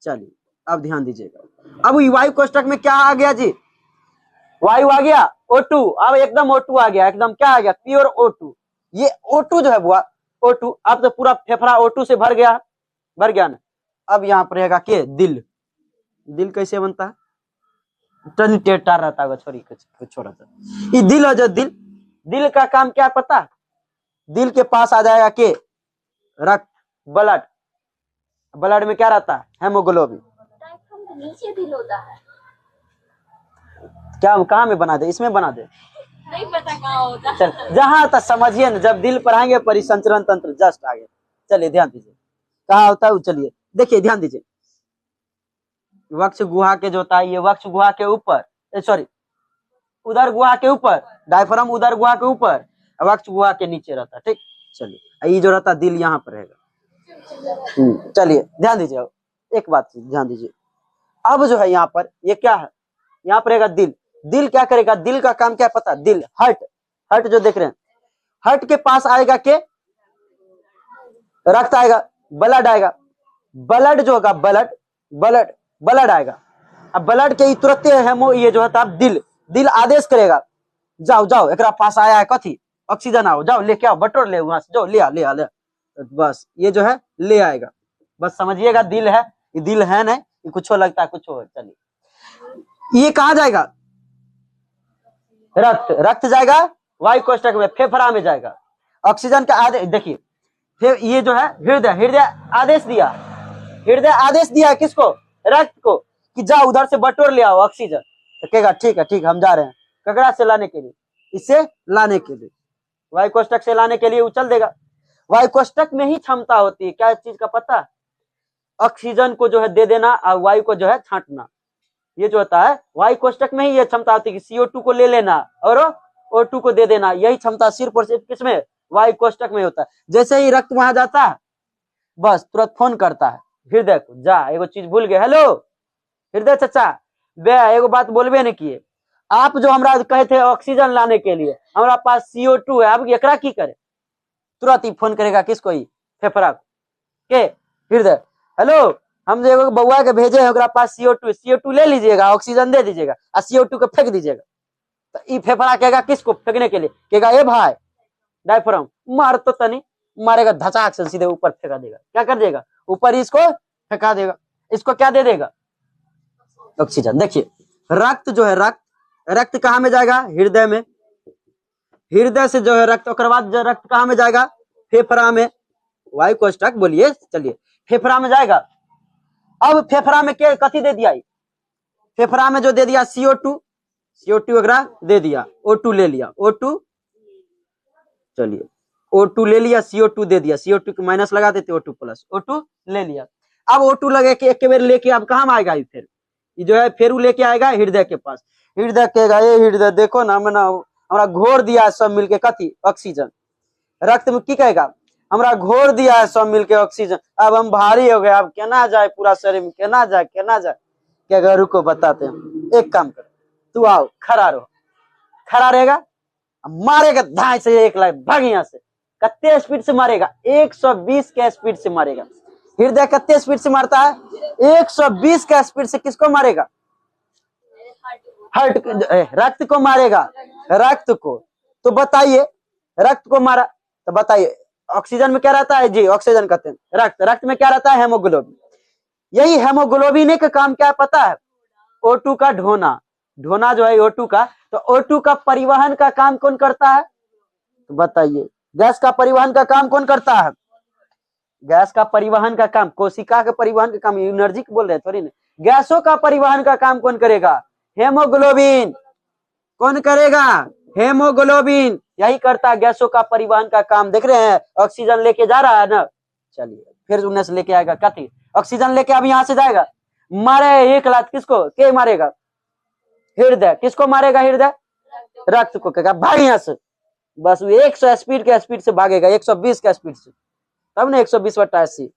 [SPEAKER 1] चलिए अब ध्यान दीजिएगा, अब वायु कोष्ठक में क्या आ गया जी, वायु आ गया O2। अब एकदम O2 आ गया, एकदम क्या आ गया, प्योर O2। ये O2 जो है वो O2, अब तो पूरा फेफड़ा O2 से भर गया ना। अब यहाँ पर रहेगा के दिल। दिल कैसे बनता है, टर्निटेटर रहता है, छोड़ी कुछ छोड़ा था। ये दिल है जो दिल का काम क्या पता, दिल के पास आ जाएगा के रक्त, ब्लड में क्या रहता है, हेमोग्लोबिन।
[SPEAKER 2] नीचे दिल होता है,
[SPEAKER 1] क्या कहाँ में बना दे, इसमें बना दे,
[SPEAKER 2] नहीं पता कहाँ होता है।
[SPEAKER 1] चल जहां तक समझिए ना, जब दिल पढ़ाएंगे परिसंचरण तंत्र जस्ट आगे। चलिए ध्यान दीजिए कहाँ होता है, चलिए देखिए ध्यान दीजिए। वक्ष गुहा के जो होता है, ये वक्ष गुहा के ऊपर, सॉरी उदर गुहा के ऊपर, डायफ्राम उदर गुहा के ऊपर, वक्ष गुहा के नीचे रहता है, ठीक। चलिए ये जो रहता है दिल यहाँ पर रहेगा। चलिए ध्यान दीजिए, एक बात ध्यान दीजिए। अब जो है यहाँ पर, ये क्या है, यहाँ पर रहेगा दिल। दिल क्या करेगा, दिल का काम क्या पता, दिल हर्ट जो देख रहे हैं, हर्ट के पास आएगा के रक्त आएगा, ब्लड आएगा, ब्लड जो होगा ब्लड आएगा। अब ब्लड के तुरंत हेमो, ये जो है दिल आदेश करेगा, जाओ एकरा पास आया है कथी, ऑक्सीजन आओ, जाओ लेके आओ, बटोर ले वहां से, जाओ ले बस ये जो है ले आएगा। बस समझिएगा दिल है, ये दिल है नहीं, ये कुछ लगता है कुछ। चलिए ये कहाँ जाएगा, रक्त जाएगा वायु कोष्ठक में, फेफड़ा में जाएगा। ऑक्सीजन का आदेश देखिए, फिर ये जो है हृदय आदेश दिया किसको, रक्त को, कि जा उधर से बटोर ले आओ ऑक्सीजन, तो कहेगा ठीक है हम जा रहे हैं। कगड़ा से लाने के लिए, इसे लाने के लिए, वायु कोष्ठक से लाने के लिए उछल देगा। वायु कोष्ठक में ही क्षमता होती है क्या चीज का पता, ऑक्सीजन को जो है दे देना और वायु को जो है छांटना। ये जो होता है वायु कोष्ठक में ही ये क्षमता होती है कि CO2 को ले लेना और O2 को दे देना। यही क्षमता सिर्फ और सिर्फ किसमें, वायु कोष्ठक में होता है। जैसे ही रक्त वहां जाता है बस तुरंत फोन करता है, हृदय को, जा एगो चीज भूल गए, हेलो हृदय चाचा बे एगो बात बोलबे नहीं किए, आप जो हमरा कहे थे ऑक्सीजन लाने के लिए, हमारा पास CO2 है, अब एकरा की करे। तुरंत ही फोन करेगा किसको, ही फेफड़ा को, के हृदय, हेलो हम जो एगो बउआ के भेजे हैं ओकरा पास CO2 ले लीजिएगा, ऑक्सीजन दे दीजिएगा और CO2 को फेंक दीजिएगा। तो ई फेफड़ा कहेगा किसको फेंकने के लिए, कहेगा ए भाई डायफ्राम मार, तो तनी मारेगा, धचाक से सीधे ऊपर फेंका देगा। क्या कर देगा, ऊपर इसको फेंका देगा। इसको क्या दे देगा, ऑक्सीजन। देखिए रक्त जो है, रक्त कहाँ में जाएगा, हृदय में, हृदय से जो है रक्त, उसके बाद जो रक्त कहाँ में जाएगा, फेफड़ा में, वायु कोष्ठक बोलिए, चलिए फेफड़ा में जाएगा। अब फेफड़ा में क्या कथी दे दिया, फेफड़ा में जो दे दिया CO2 वगैरह दे दिया, O2 ले लिया, O2 चलिए O2 ले लिया, CO2 दे दिया, CO2 के माइनस लगा देते, O2 प्लस, O2 ले लिया। अब O2 लगे के एक बार लेके अब कहाँ आएगा, फिर ये जो है फिर लेके आएगा हृदय के पास। हृदय कहेगा ये हृदय देखो ना, मैंने हमारा घोर दिया सब मिलके कथी, ऑक्सीजन। रक्त में की कहेगा, हमरा घोर दिया है सब मिलके ऑक्सीजन, अब हम भारी हो गए, अब केना जाए पूरा शरीर में, केना जाए क्या, रुको बताते हैं, एक काम कर, तू आओ खड़ा रहो, खड़ा रहेगा, मारेगा धाई से, एक लाख भाग यहाँ से। कितने स्पीड से मारेगा, 120 के स्पीड से मारेगा। हृदय कितने स्पीड से मारता है, 120 के स्पीड से। किसको मारेगा, रक्त को मारेगा, रक्त को। तो बताइए रक्त को मारा तो बताइए ऑक्सीजन में क्या रहता है जी, ऑक्सीजन कहते हैं रक्त में क्या रहता है, हेमोग्लोबिन। यही हेमोग्लोबिन का काम क्या पता है, O2 का ढोना जो है O2 का, तो O2 का परिवहन का काम कौन करता है, तो बताइए गैस का परिवहन का काम कौन करता है, गैस का परिवहन का काम, कोशिका के परिवहन का काम, एनर्जी बोल रहे थोड़ी ना, गैसों का परिवहन का काम कौन करेगा, हेमोग्लोबिन। कौन करेगा, हेमोग्लोबिन यही करता है गैसों का परिवहन का काम। देख रहे हैं ऑक्सीजन लेके जा रहा है ना, चलिए फिर उन्हें से लेके आएगा कथी, ऑक्सीजन लेके अब यहाँ से जाएगा, मारे एक लात, किसको के मारेगा, हृदय। किसको मारेगा, हृदय, रक्त को। कहेगा भाग यहाँ से, बस 100 स्पीड से भागेगा, 120 के स्पीड से, तब ना 120/80,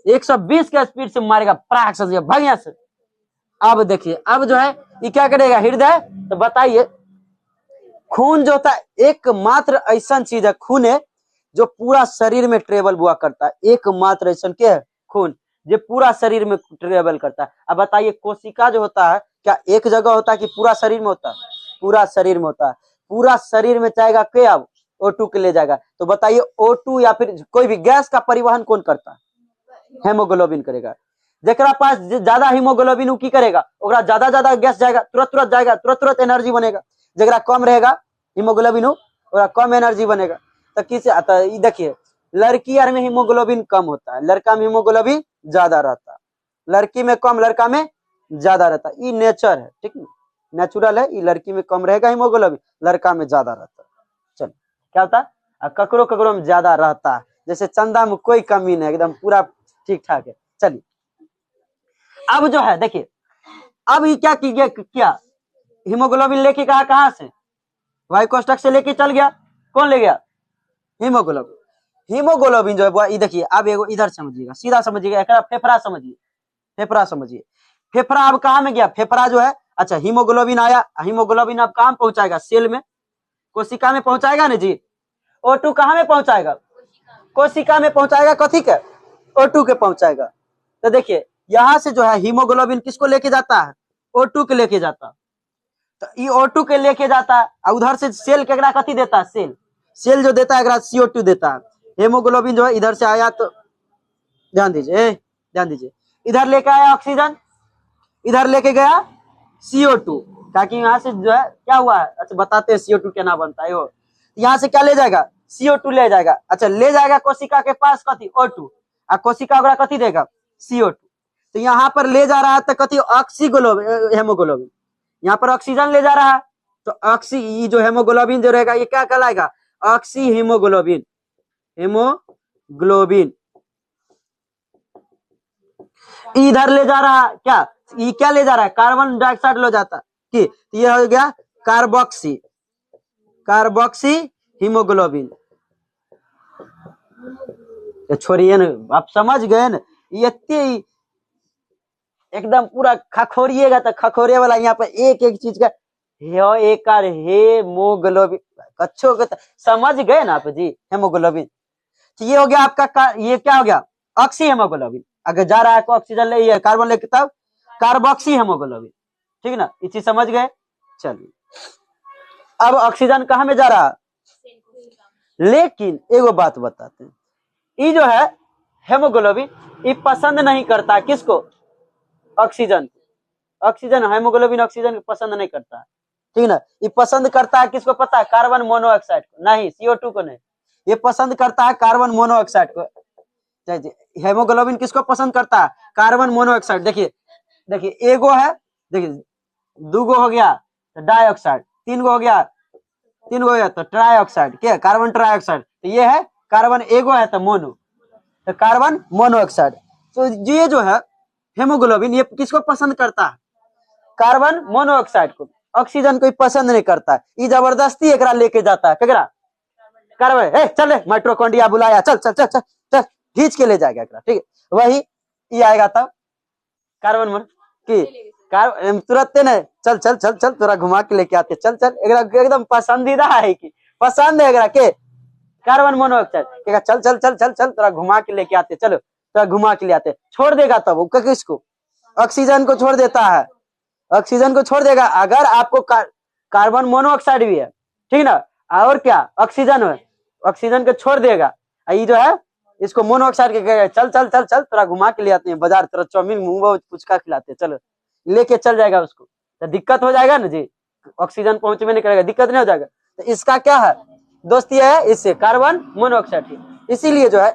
[SPEAKER 1] 120 के स्पीड से मारेगा, प्राक से भाग यहाँ से। अब देखिए अब जो है ये क्या करेगा हृदय, तो बताइए खून जो होता है एकमात्र ऐसा चीज है, खून है जो पूरा शरीर में ट्रेवल हुआ करता है, एकमात्र ऐसा क्या है, खून जो पूरा शरीर में ट्रेवल करता है। अब बताइए कोशिका जो होता है क्या एक जगह होता है कि पूरा शरीर में होता है, पूरा शरीर में होता है, पूरा शरीर में जाएगा क्या, अब O2 के ले जाएगा। तो बताइए O2 या फिर कोई भी गैस का परिवहन कौन करता है, हेमोग्लोबिन करेगा। जेकरा पास ज्यादा हीमोग्लोबिन उ की करेगा, ओकरा ज्यादा गैस जाएगा, तुरंत जाएगा, तुरंत एनर्जी बनेगा। जेकरा कम रहेगा हीमोग्लोबिन ओकरा कम एनर्जी बनेगा। तो किसे आता है, देखिए लड़की में हीमोग्लोबिन कम होता है, लड़का में हीमोग्लोबिन ज्यादा रहता है, लड़की में कम लड़का में ज्यादा रहता है। ये नेचर है, ठीक है, नेचुरल है। ये लड़की में कम रहेगा हीमोग्लोबिन, लड़का में ज्यादा रहता है। चलो क्या होता है, ककरो में ज्यादा रहता है, जैसे चंदा में कोई कमी नहीं, एकदम पूरा ठीक ठाक है। चलिए अब जो है देखिए, अब ये क्या किया, हीमोग्लोबिन लेके कहा से, वायु कोष्ठक से लेके चल गया, कौन ले गया, हीमोग्लोबिन जो है ये देखिए। अब एगो इधर समझिएगा, सीधा समझिएगा, एक फेफड़ा समझिए, फेफड़ा अब कहाँ में गया, फेफड़ा जो है, अच्छा हीमोग्लोबिन आया, हीमोग्लोबिन अब कहाँ पहुंचाएगा, सेल में, कोशिका में पहुंचाएगा ना जी। O2 कहाँ में पहुंचाएगा, कोशिका में पहुंचाएगा, कथी के, O2 के पहुंचाएगा। तो देखिए यहाँ से जो है हीमोग्लोबिन किसको लेके जाता है, O2 के लेके जाता है। तो ये O2 के लेके जाता है, और उधर से सेल केकरा कथी देता है, सेल जो देता है CO2 देता है। हेमोग्लोबिन जो है इधर से आया, तो ध्यान दीजिए इधर लेके आया ऑक्सीजन, इधर लेके गया CO2, ताकि यहाँ से जो है क्या हुआ है, अच्छा बताते हैं CO2 क्या ना बनता है। यहाँ से क्या ले जाएगा, CO2 ले जाएगा, अच्छा ले जाएगा कोशिका के पास कथी, O2, और कोशिका वगैरह कथी देगा, CO2। तो यहाँ पर ले जा रहा है तो कथी ऑक्सीग्लोबिन हेमोग्लोबिन, यहाँ पर ऑक्सीजन ले जा रहा है तो ऑक्सी जो हेमोग्लोबिन जो रहेगा ये क्या कहलाएगा ऑक्सी हेमोग्लोबिन, हेमोग्लोबिन। इधर ले जा रहा है क्या, ये क्या ले जा रहा है कार्बन डाइऑक्साइड ले जाता कि ये हो गया कार्बोक्सी, कार्बोक्सी हीमोग्लोबिन। छोड़िए न, आप समझ गए न, ये एकदम पूरा खखोरिएगा तो खखोरे वाला यहाँ पर एक एक चीज का एक हेमोग्लोबिन अच्छो के समझ गए ना आप जी। हेमोग्लोबिन तो ये हो गया आपका ये क्या हो गया ऑक्सी हेमोग्लोबिन। अगर जा रहा है ऑक्सीजन ले कार्बन लेके तब कार्बोक्सी हेमोग्लोबिन, ठीक ना, ये चीज समझ गए। चलिए अब ऑक्सीजन कहाँ में जा रहा है, लेकिन एगो बात बताते हैं, ये जो है हेमोग्लोबिन ये पसंद नहीं करता किसको ऑक्सीजन, ऑक्सीजन हेमोग्लोबिन ऑक्सीजन पसंद नहीं करता, ठीक ना। ये पसंद करता है किसको पता है कार्बन मोनोऑक्साइड को, नहीं CO2 को नहीं, ये पसंद करता है कार्बन मोनोऑक्साइड को। हेमोग्लोबिन किसको पसंद करता है कार्बन मोनोऑक्साइड। देखिए देखिए एगो है, देखिए दूगो हो गया तो डाइऑक्साइड, तीन गो हो गया तो ट्राइऑक्साइड, क्या कार्बन ट्राइऑक्साइड, तो ये है कार्बन एगो है तो मोनो, तो कार्बन मोनोऑक्साइड। तो ये जो है हेमोग्लोबिन ये किसको पसंद करता है कार्बन मोनोऑक्साइड को, ऑक्सीजन को पसंद नहीं करता, ये जबरदस्ती एकरा लेके जाता है केकरा कार्बन, चल माइटोकॉन्ड्रिया बुलाया, चल चल चल चल चल खींच के ले जाएगा एकरा, ठीक है। वही ये आएगा तब कार्बन मन की तुरंत न चल चल चल चल तोरा घुमा के लेके आते, चल चल एकदम पसंदीदा है कि पसंद है एकरा के कार्बन मोनोऑक्साइड, चल चल चल चल चल तोरा घुमा के लेके आते, चलो तोरा घुमा के ले आते, छोड़ देगा तब वो किसको ऑक्सीजन को छोड़ देता है, ऑक्सीजन को छोड़ देगा। अगर आपको कार्बन मोनोऑक्साइड भी है, ठीक ना, और क्या ऑक्सीजन है, ऑक्सीजन को छोड़ देगा, ये जो है इसको मोनोऑक्साइड के कहेगा चल चल चल चल तोरा घुमा के ले आते हैं बाजार, तेरा चाउमीन मुंह पुचका खिलाते, चलो लेके चल जाएगा उसको, तो दिक्कत हो जाएगा ना जी, ऑक्सीजन पहुंच में नहीं करेगा, दिक्कत नहीं हो जाएगा। तो इसका क्या है दोस्ती है इससे कार्बन मोनोऑक्साइड की। इसीलिए जो है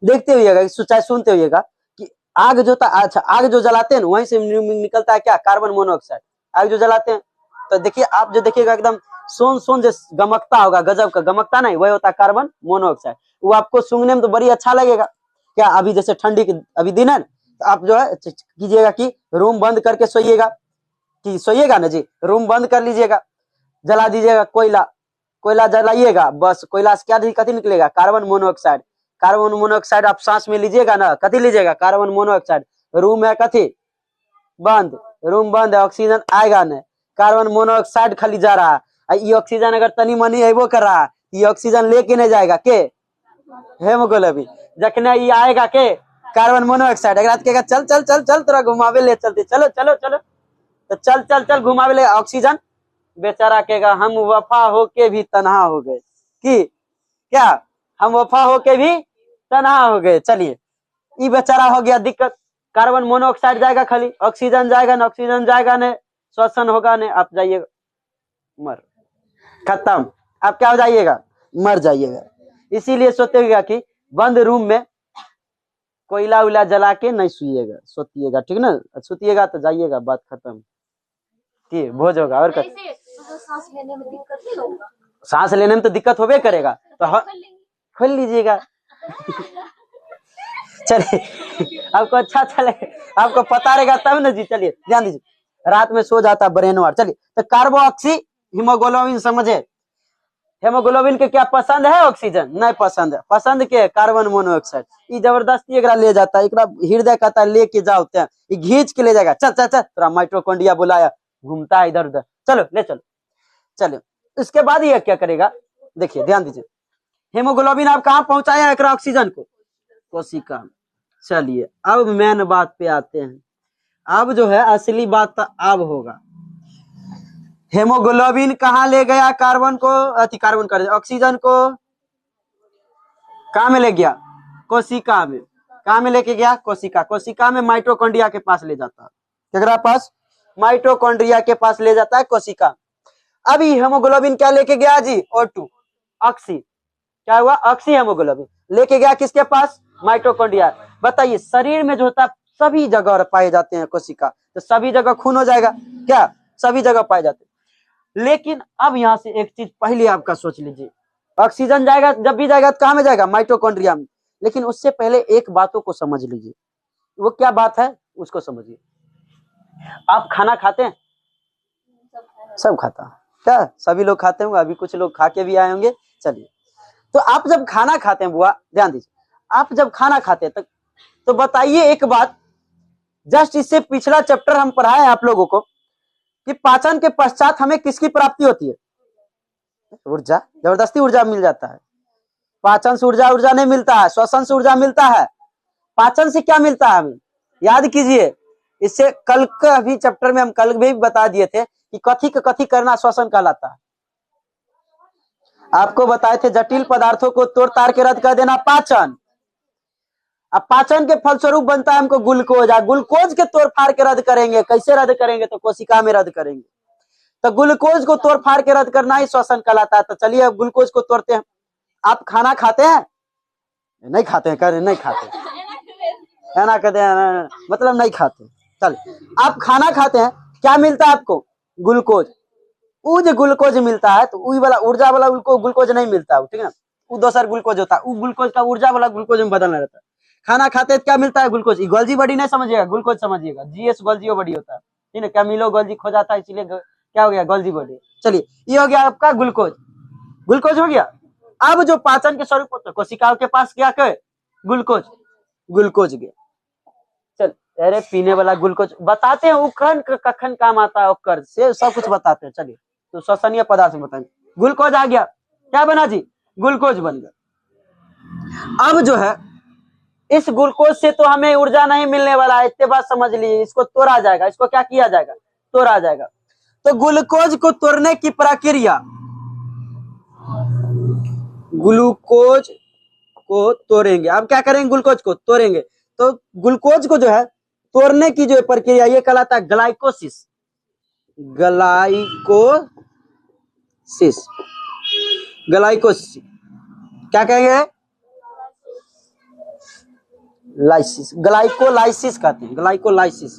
[SPEAKER 1] देखते हुएगा चाहे सुनते हुएगा कि आग जो अच्छा आग जो जलाते हैं वहीं से निकलता है क्या कार्बन मोनोऑक्साइड, आग जो जलाते हैं तो देखिए आप जो देखिएगा एकदम सोन सोन जो गमकता होगा, गजब का गमकता नहीं, वही होता है कार्बन मोनोऑक्साइड। वो आपको सूंघने में तो बड़ी अच्छा लगेगा क्या, अभी जैसे ठंडी के अभी दिन है तो आप जो है कीजिएगा कि रूम बंद करके सोइएगा, कि सोइएगा ना जी, रूम बंद कर लीजिएगा, जला दीजिएगा कोयला, कोयला जलाइएगा, बस कोयला से क्या कथी निकलेगा कार्बन मोनोऑक्साइड, कार्बन मोनोऑक्साइड आप सांस में लीजिएगा ना, कथी लीजिएगा कार्बन मोनोऑक्साइड, रूम है कथी बंद, रूम बंद है, ऑक्सीजन आएगा नहीं, कार्बन मोनोऑक्साइड खाली जा रहा है। ये ऑक्सीजन अगर तनी मनी अबो कर रहा है, ये ऑक्सीजन लेके नहीं जाएगा के हेमोग्लोबिन, जखने ये आएगा के कार्बन मोनोऑक्साइड, अगर चल चल चल चल तोरा घुमावे ले चलते, चलो चलो चलो तो चल चल चल घुमावे ले, ऑक्सीजन बेचारा कहेगा हम वफा होके भी तन्हा हो गए, कि क्या हम वफा होके भी तन्हा हो गए। चलिए ये बेचारा हो गया दिक्कत, कार्बन मोनोऑक्साइड जाएगा खाली, ऑक्सीजन जाएगा ना, ऑक्सीजन जाएगा नहीं, श्वसन होगा नहीं, आप जाइएगा मर, खत्म, आप क्या हो जाइएगा मर जाइएगा। इसीलिए सोते हुए कि बंद रूम में कोयला उला जला के नहीं सोइएगा, सोतिएगा, ठीक ना, सोतिएगा तो जाइएगा, बात खत्म, ठीक भोज होगा। और
[SPEAKER 2] सांस लेने में दिक्कत नहीं होगा,
[SPEAKER 1] सांस लेने में तो दिक्कत होबे करेगा, तो खोल लीजिएगा चलिए आपको अच्छा चले, आपको पता रहेगा तब ना जी। चलिए ध्यान दीजिए, रात में सो जाता ब्रेन वार। चलिए तो कार्बोऑक्सी हीमोग्लोबिन समझे, हेमोग्लोबिन के क्या पसंद है ऑक्सीजन नहीं पसंद है, पसंद के कार्बन मोनोऑक्साइड, ये जबरदस्ती एकरा ले जाता है, एकरा हृदय कहता है लेके जाओ, ये घींच के ले जाएगा, चल चल चल तेरा माइटोकॉन्ड्रिया बुलाया, घूमता है इधर उधर, चलो ले चलो। चलो इसके बाद ये क्या करेगा, देखिए ध्यान दीजिए, हेमोग्लोबिन आप कहाँ पहुंचाया एकरा ऑक्सीजन को कोशिका में। चलिए अब मेन बात पे आते हैं, अब जो है असली बात तो अब होगा, हेमोग्लोबिन कहाँ ले गया कार्बन को, कार्बन कर ऑक्सीजन को कहाँ में ले गया कोशिका में, कहाँ में लेके गया कोशिका, कोशिका में माइटोकॉन्ड्रिया के पास ले जाता है, केकरा पास माइटोकॉन्ड्रिया के पास ले जाता है कोशिका। अभी हेमोग्लोबिन क्या लेके गया जी O2 ऑक्सी, क्या हुआ ऑक्सी हेमोग्लोबिन लेके गया किसके पास माइटोकॉन्ड्रिया। बताइए शरीर में जो होता है सभी जगह पाए जाते हैं कोशिका, तो सभी जगह खून हो जाएगा क्या, सभी जगह पाए जाते हैं। लेकिन अब यहाँ से एक चीज पहले आपका सोच लीजिए, ऑक्सीजन जाएगा, जब भी जाएगा तो कहाँ में जाएगा, माइटोकॉन्ड्रिया में। लेकिन उससे पहले एक बातों को समझ लीजिए, वो क्या बात है उसको समझिए। आप खाना खाते हैं, सब खाता है क्या, सभी लोग खाते होंगे, अभी कुछ लोग खा के भी आए होंगे। चलिए, तो आप जब खाना खाते हैं बुआ, ध्यान दीजिए, आप जब खाना खाते हैं तो बताइए एक बात, जस्ट इससे पिछला चैप्टर हम पढ़ाए हैं आप लोगों को कि पाचन के पश्चात हमें किसकी प्राप्ति होती है, ऊर्जा, जबरदस्ती ऊर्जा मिल जाता है। पाचन से ऊर्जा नहीं मिलता है, श्वसन से ऊर्जा मिलता है, पाचन से क्या मिलता है हमें, याद कीजिए। इससे कल का अभी चैप्टर में हम कल भी बता दिए थे कि कथी करना श्वसन कहलाता है। आपको बताए थे जटिल पदार्थों को तोड़ ताड़ के रद्द कर देना पाचन। अब पाचन के फलस्वरूप बनता है हमको ग्लूकोज, ग्लूकोज के तोड़ फाड़ के रद्द करेंगे, कैसे रद्द करेंगे, तो कोशिका में रद्द करेंगे। तो ग्लूकोज को तोड़ फाड़ के रद्द करना ही श्वसन कहलाता है। तो चलिए अब ग्लूकोज को तोड़ते हैं। आप खाना खाते हैं, नहीं खाते हैं, नहीं खाते है ना, कहते हैं मतलब नहीं खाते। चल, आप खाना खाते हैं, क्या मिलता है आपको, ग्लूकोज। वो जो ग्लूकोज मिलता है तो वही वाला ऊर्जा वाला ग्लूकोज नहीं मिलता है, ठीक है ना, वो दूसरा ग्लूकोज होता है, वो ग्लूकोज का ऊर्जा वाला ग्लूकोज में बदलना रहता है। खाना खाते हैं क्या मिलता है, ग्लूकोज। गोल्जी बॉडी नहीं समझिएगा, ग्लूकोज समझिएगा, GS गोल्जी बॉडी होता है, ठीक है, कैमिलो गोल्जी खो जाता है, इसलिए क्या हो गया, गोल्जी बॉडी। चलिए, ये हो गया आपका ग्लूकोज, ग्लूकोज हो गया। अब जो पाचन के स्वरूप होता है, कोशिकाओं के पास क्या कहे, ग्लूकोज गया। चल, अरे पीने वाला ग्लूकोज बताते हैं, उखन कखन काम आता है, ओकर से सब कुछ बताते हैं। चलिए, तो श्वसनीय पदार्थ में बताएंगे। ग्लूकोज आ गया, क्या बना जी, ग्लूकोज बन गया। अब जो है इस ग्लूकोज से तो हमें ऊर्जा नहीं मिलने वाला है, इतने बात समझ लीजिए। इसको तोड़ा जाएगा, इसको क्या किया जाएगा, तोड़ा जाएगा। तो ग्लूकोज को तोड़ने की प्रक्रिया, ग्लूकोज को तोड़ेंगे। अब क्या करेंगे, ग्लूकोज को तोड़ेंगे। तो ग्लूकोज को जो है तोड़ने की जो प्रक्रिया, ये कहलाता है ग्लाइकोसिस। ग्लाइकोसिस क्या कहेंगे, लाइसिस, ग्लाइकोलाइसिस कहते हैं, ग्लाइकोलाइसिस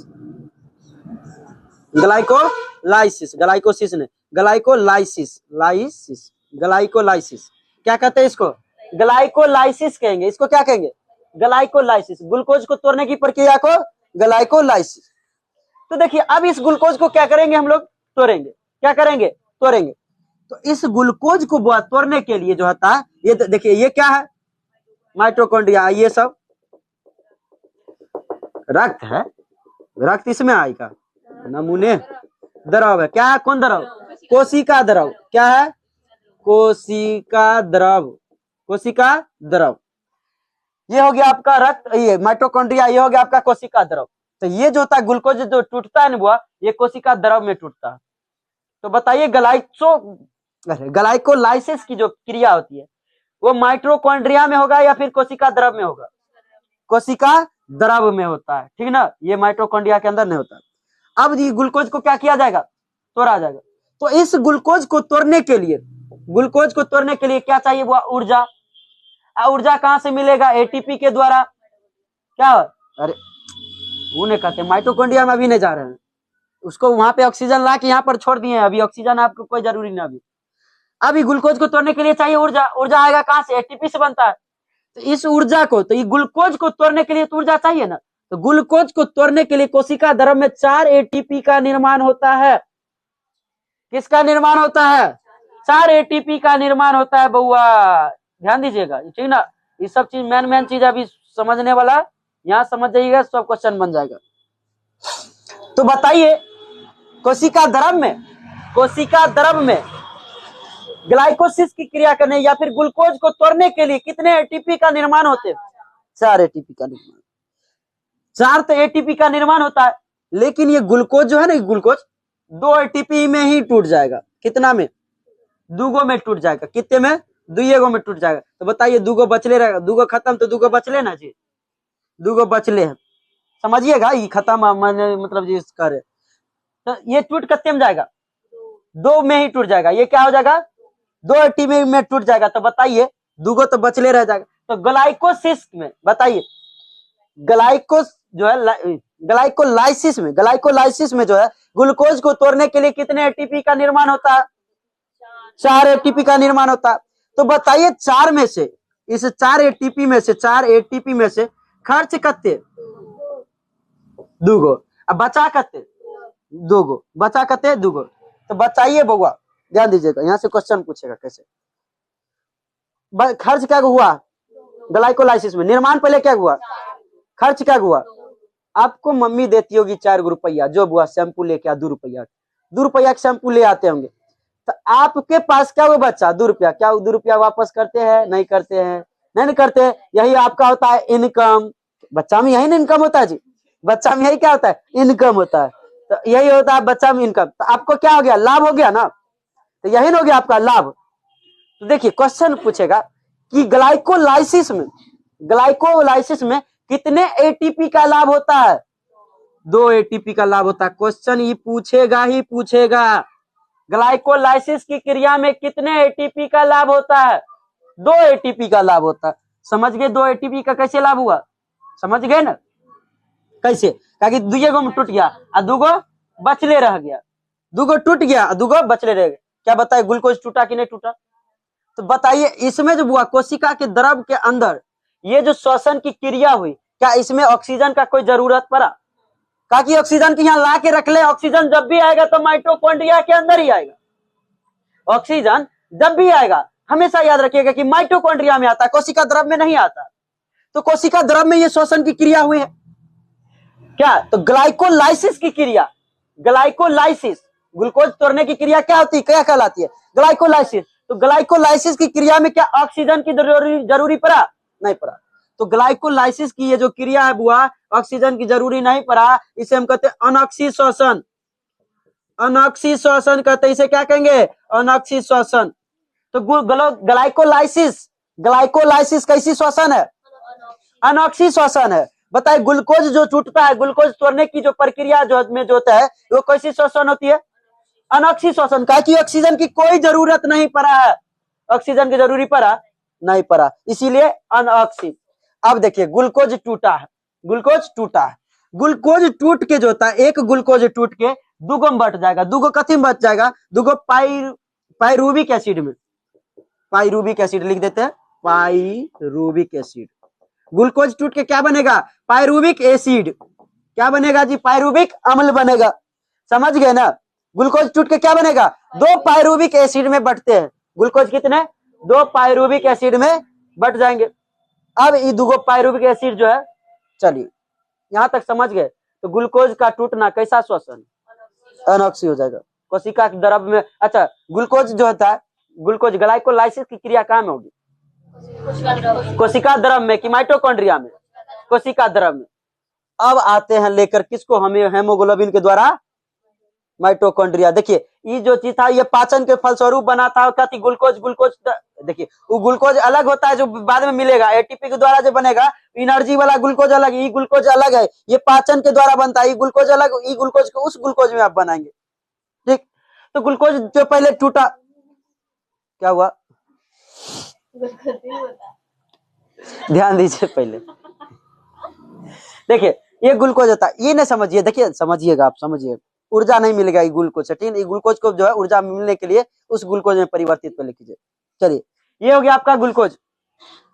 [SPEAKER 1] ग्लाइकोसिस ने ग्लाइकोलाइसिस क्या कहते हैं, इसको ग्लाइकोलाइसिस कहेंगे। इसको क्या कहेंगे, ग्लाइकोलाइसिस। ग्लूकोज को तोड़ने की प्रक्रिया को ग्लाइकोलाइसिस। तो देखिए, अब इस ग्लूकोज को क्या करेंगे, हम लोग तोड़ेंगे। क्या करेंगे, तोड़ेंगे। तो इस ग्लूकोज को तोड़ने के लिए जो होता है, ये देखिए, ये क्या है, माइटोकॉन्ड्रिया। ये सब रक्त है, रक्त इसमें आएगा, नमूने द्रव है, क्या है, कौन द्रव, कोशिका द्रव। क्या है, कोशिका द्रव। ये हो गया आपका रक्त, ये माइटोकॉन्ड्रिया, ये हो गया आपका कोशिका द्रव। तो ये जो होता है ग्लूकोज जो टूटता है ना बुआ, ये कोशिका द्रव में टूटता है। तो बताइए, ग्लाइकोलाइसिस की जो क्रिया होती है वो माइटोकॉन्ड्रिया में होगा या फिर कोशिका द्रव में होगा, कोशिका द्रव में होता है, ठीक ना, ये माइटोकॉन्ड्रिया के अंदर नहीं होता। अब ये ग्लूकोज को क्या किया जाएगा, तोड़ा जाएगा। तो इस ग्लूकोज को तोड़ने के लिए क्या चाहिए, वो ऊर्जा। ऊर्जा कहां से मिलेगा, एटीपी के द्वारा। क्या, अरे वो नहीं कहते, माइटोकॉन्ड्रिया में अभी नहीं जा रहे हैं, उसको वहां पे ऑक्सीजन ला के यहाँ पर छोड़ दिए हैं, अभी ऑक्सीजन आपको कोई जरूरी नहीं। अभी ग्लूकोज को तोड़ने के लिए चाहिए ऊर्जा। ऊर्जा आएगा कहां से, एटीपी से बनता है। तो इस ऊर्जा को, तो ये ग्लूकोज को तोड़ने के लिए तो ऊर्जा चाहिए ना। तो ग्लूकोज को तोड़ने के लिए कोशिका द्रव में 4 एटीपी का निर्माण होता है। किसका निर्माण होता है, 4 एटीपी का निर्माण होता है बउआ, ध्यान दीजिएगा, ठीक ना। ये सब चीज मेन चीज अभी समझने वाला, यहाँ समझ जाइएगा, सब क्वेश्चन बन जाएगा। तो बताइए, कोशिका द्रव में ग्लाइकोसिस की क्रिया करने या फिर ग्लूकोज को तोड़ने के लिए कितने एटीपी का निर्माण होते हैं, 4 एटीपी का निर्माण। 4 तो एटीपी का निर्माण होता है, लेकिन ये ग्लूकोज जो है ना, ग्लूकोज 2 एटीपी में ही टूट जाएगा। कितना में, 2 में टूट जाएगा। कितने में, 2 में टूट जाएगा। तो बताइए, 2 बचले रहेगा, 2 खत्म तो 2 बचले ना जी, 2 बचले हैं, समझिएगा, ये खत्म मतलब जी करे। तो ये टूट कितने में जाएगा, 2 में ही टूट जाएगा। ये क्या हो जाएगा, 2 एटीपी में टूट जाएगा। तो बताइए, 2 तो बचले रह जाएगा। तो ग्लाइकोसिस में बताइए, जो है ग्लाइकोलाइसिस में जो है ग्लूकोज को तोड़ने के लिए कितने एटीपी का निर्माण होता है? 4 एटीपी का निर्माण होता है। तो बताइए 4 में से, इस 4 एटीपी में से खर्च कते? 2 गो। अब बचा कते? 2 गो। बचा कते? 2 गो। तो बताइए बउआ, ध्यान दीजिएगा, यहाँ से क्वेश्चन पूछेगा कैसे। खर्च क्या हुआ ग्लाइकोलाइसिस में? निर्माण पहले क्या हुआ? खर्च क्या हुआ? आपको मम्मी देती होगी 4 रुपया, जो बुआ शैम्पू लेके आ 2 रुपया, 2 रुपया का शैम्पू ले आते होंगे, तो आपके पास क्या वो बच्चा 2 रुपया, क्या 2 रुपया वापस करते हैं? नहीं करते हैं, नहीं करते। यही आपका होता है इनकम। बच्चा में यही ना इनकम होता है जी, बच्चा में यही क्या होता है? इनकम होता है। तो यही होता है बच्चा में इनकम। तो आपको क्या हो गया? लाभ हो गया ना। तो यही हो गया आपका लाभ। तो देखिए क्वेश्चन पूछेगा कि ग्लाइकोलाइसिस में कितने एटीपी का लाभ होता है? 2 एटीपी का लाभ होता है। क्वेश्चन ही पूछेगा ग्लाइकोलाइसिस की क्रिया में कितने एटीपी का लाभ होता है? 2 एटीपी का लाभ होता है। समझ गए 2 एटीपी का कैसे लाभ हुआ? समझ गए ना कैसे? क्योंकि 2 गो में टूट गया और 2 गो बचले रह गया, 2 गो टूट गया और 2 गो बचले रह गए। क्या बताए, ग्लूकोज टूटा कि नहीं टूटा? तो बताइए इसमें जो हुआ कोशिका के द्रव के अंदर ये जो श्वसन की क्रिया हुई, क्या इसमें ऑक्सीजन का कोई जरूरत पड़ा? ताकि ऑक्सीजन की यहाँ ला के रख ले, ऑक्सीजन जब भी आएगा तो माइटोकॉन्ड्रिया के अंदर ही आएगा। ऑक्सीजन जब भी आएगा हमेशा याद रखिएगा कि माइटोकॉन्ड्रिया में आता है, कोशिका द्रव में नहीं आता। तो कोशिका द्रव में ये श्वसन की क्रिया हुई है क्या? तो ग्लाइकोलाइसिस की क्रिया, ग्लाइकोलाइसिस ग्लूकोज तोड़ने की क्रिया क्या होती है, क्या कहलाती है? ग्लाइकोलाइसिस। तो ग्लाइकोलाइसिस की क्रिया में क्या ऑक्सीजन की जरूरी पड़ा? नहीं पड़ा। तो ग्लाइकोलाइसिस की ये जो क्रिया है बुआ, ऑक्सीजन की जरूरी नहीं पड़ा, इसे हम कहते हैं अनॉक्सी श्वसन। अनॉक्सी श्वसन कहते हैं, इसे क्या कहेंगे? अनॉक्सी श्वसन। तो ग्लाइकोलाइसिस कैसी श्वसन है? अनॉक्सी श्वसन है। बताए ग्लूकोज जो टूटता है, ग्लूकोज तोड़ने की जो प्रक्रिया जो होता है वो कैसी श्वसन होती है? अनॉक्सी श्वसन। कहा कि ऑक्सीजन की कोई जरूरत नहीं पड़ा है, ऑक्सीजन की जरूरी पड़ा नहीं पड़ा, इसीलिए अनऑक्सी। अब देखिए ग्लूकोज टूटा है, ग्लूकोज टूट के जो होता है, एक ग्लूकोज टूट के 2 गो में बट जाएगा। 2 गो कथी में बच जाएगा? 2 गो पाइरूबिक एसिड में। पाइरूबिक एसिड लिख देते हैं, पाइरूबिक एसिड। ग्लूकोज टूट के क्या बनेगा? पाइरूबिक एसिड। क्या बनेगा जी? पाइरूबिक अम्ल बनेगा। समझ गए ना? ग्लूकोज टूट के क्या बनेगा? 2 पाइरूबिक एसिड में बटते हैं। ग्लूकोज कितने? 2 पाइरूबिक एसिड में बट जाएंगे। अब ये 2 पाइरूबिक एसिड जो है, चलिए यहां तक समझ गए। तो ग्लूकोज का टूटना कैसा श्वसन? अनॉक्सी हो जाएगा कोशिका के द्रव में। अच्छा ग्लूकोज जो होता है, ग्लूकोज ग्लाइकोलाइसिस की क्रिया कहाँ में होगी? कोशिका द्रव में कि माइटोकॉन्ड्रिया में? कोशिका द्रव में। अब आते हैं लेकर किसको? हमें हेमोग्लोबिन के द्वारा माइटोकॉन्ड्रिया। देखिए ये जो चीज था ये पाचन के फलस्वरूप बना था, क्या थी? ग्लूकोज। देखिए वो ग्लूकोज अलग होता है जो बाद में मिलेगा, एटीपी के द्वारा जो बनेगा, एनर्जी वाला ग्लूकोज अलग, ये ग्लूकोज अलग है, ये पाचन के द्वारा बनता है। ये ग्लूकोज अलग, ये ग्लूकोज को उस ग्लूकोज में आप बनाएंगे, ठीक। तो ग्लूकोज जो पहले टूटा, क्या हुआ? ध्यान दीजिए पहले, देखिए ये ग्लूकोज होता है, ये नहीं समझिए, देखिए समझिएगा, आप समझिए, ऊर्जा नहीं मिलेगा ये ग्लूकोज से, ठीक है। ग्लूकोज को जो है ऊर्जा मिलने के लिए उस ग्लूकोज में परिवर्तित पहले कीजिए। चलिए ये हो गया आपका ग्लूकोज।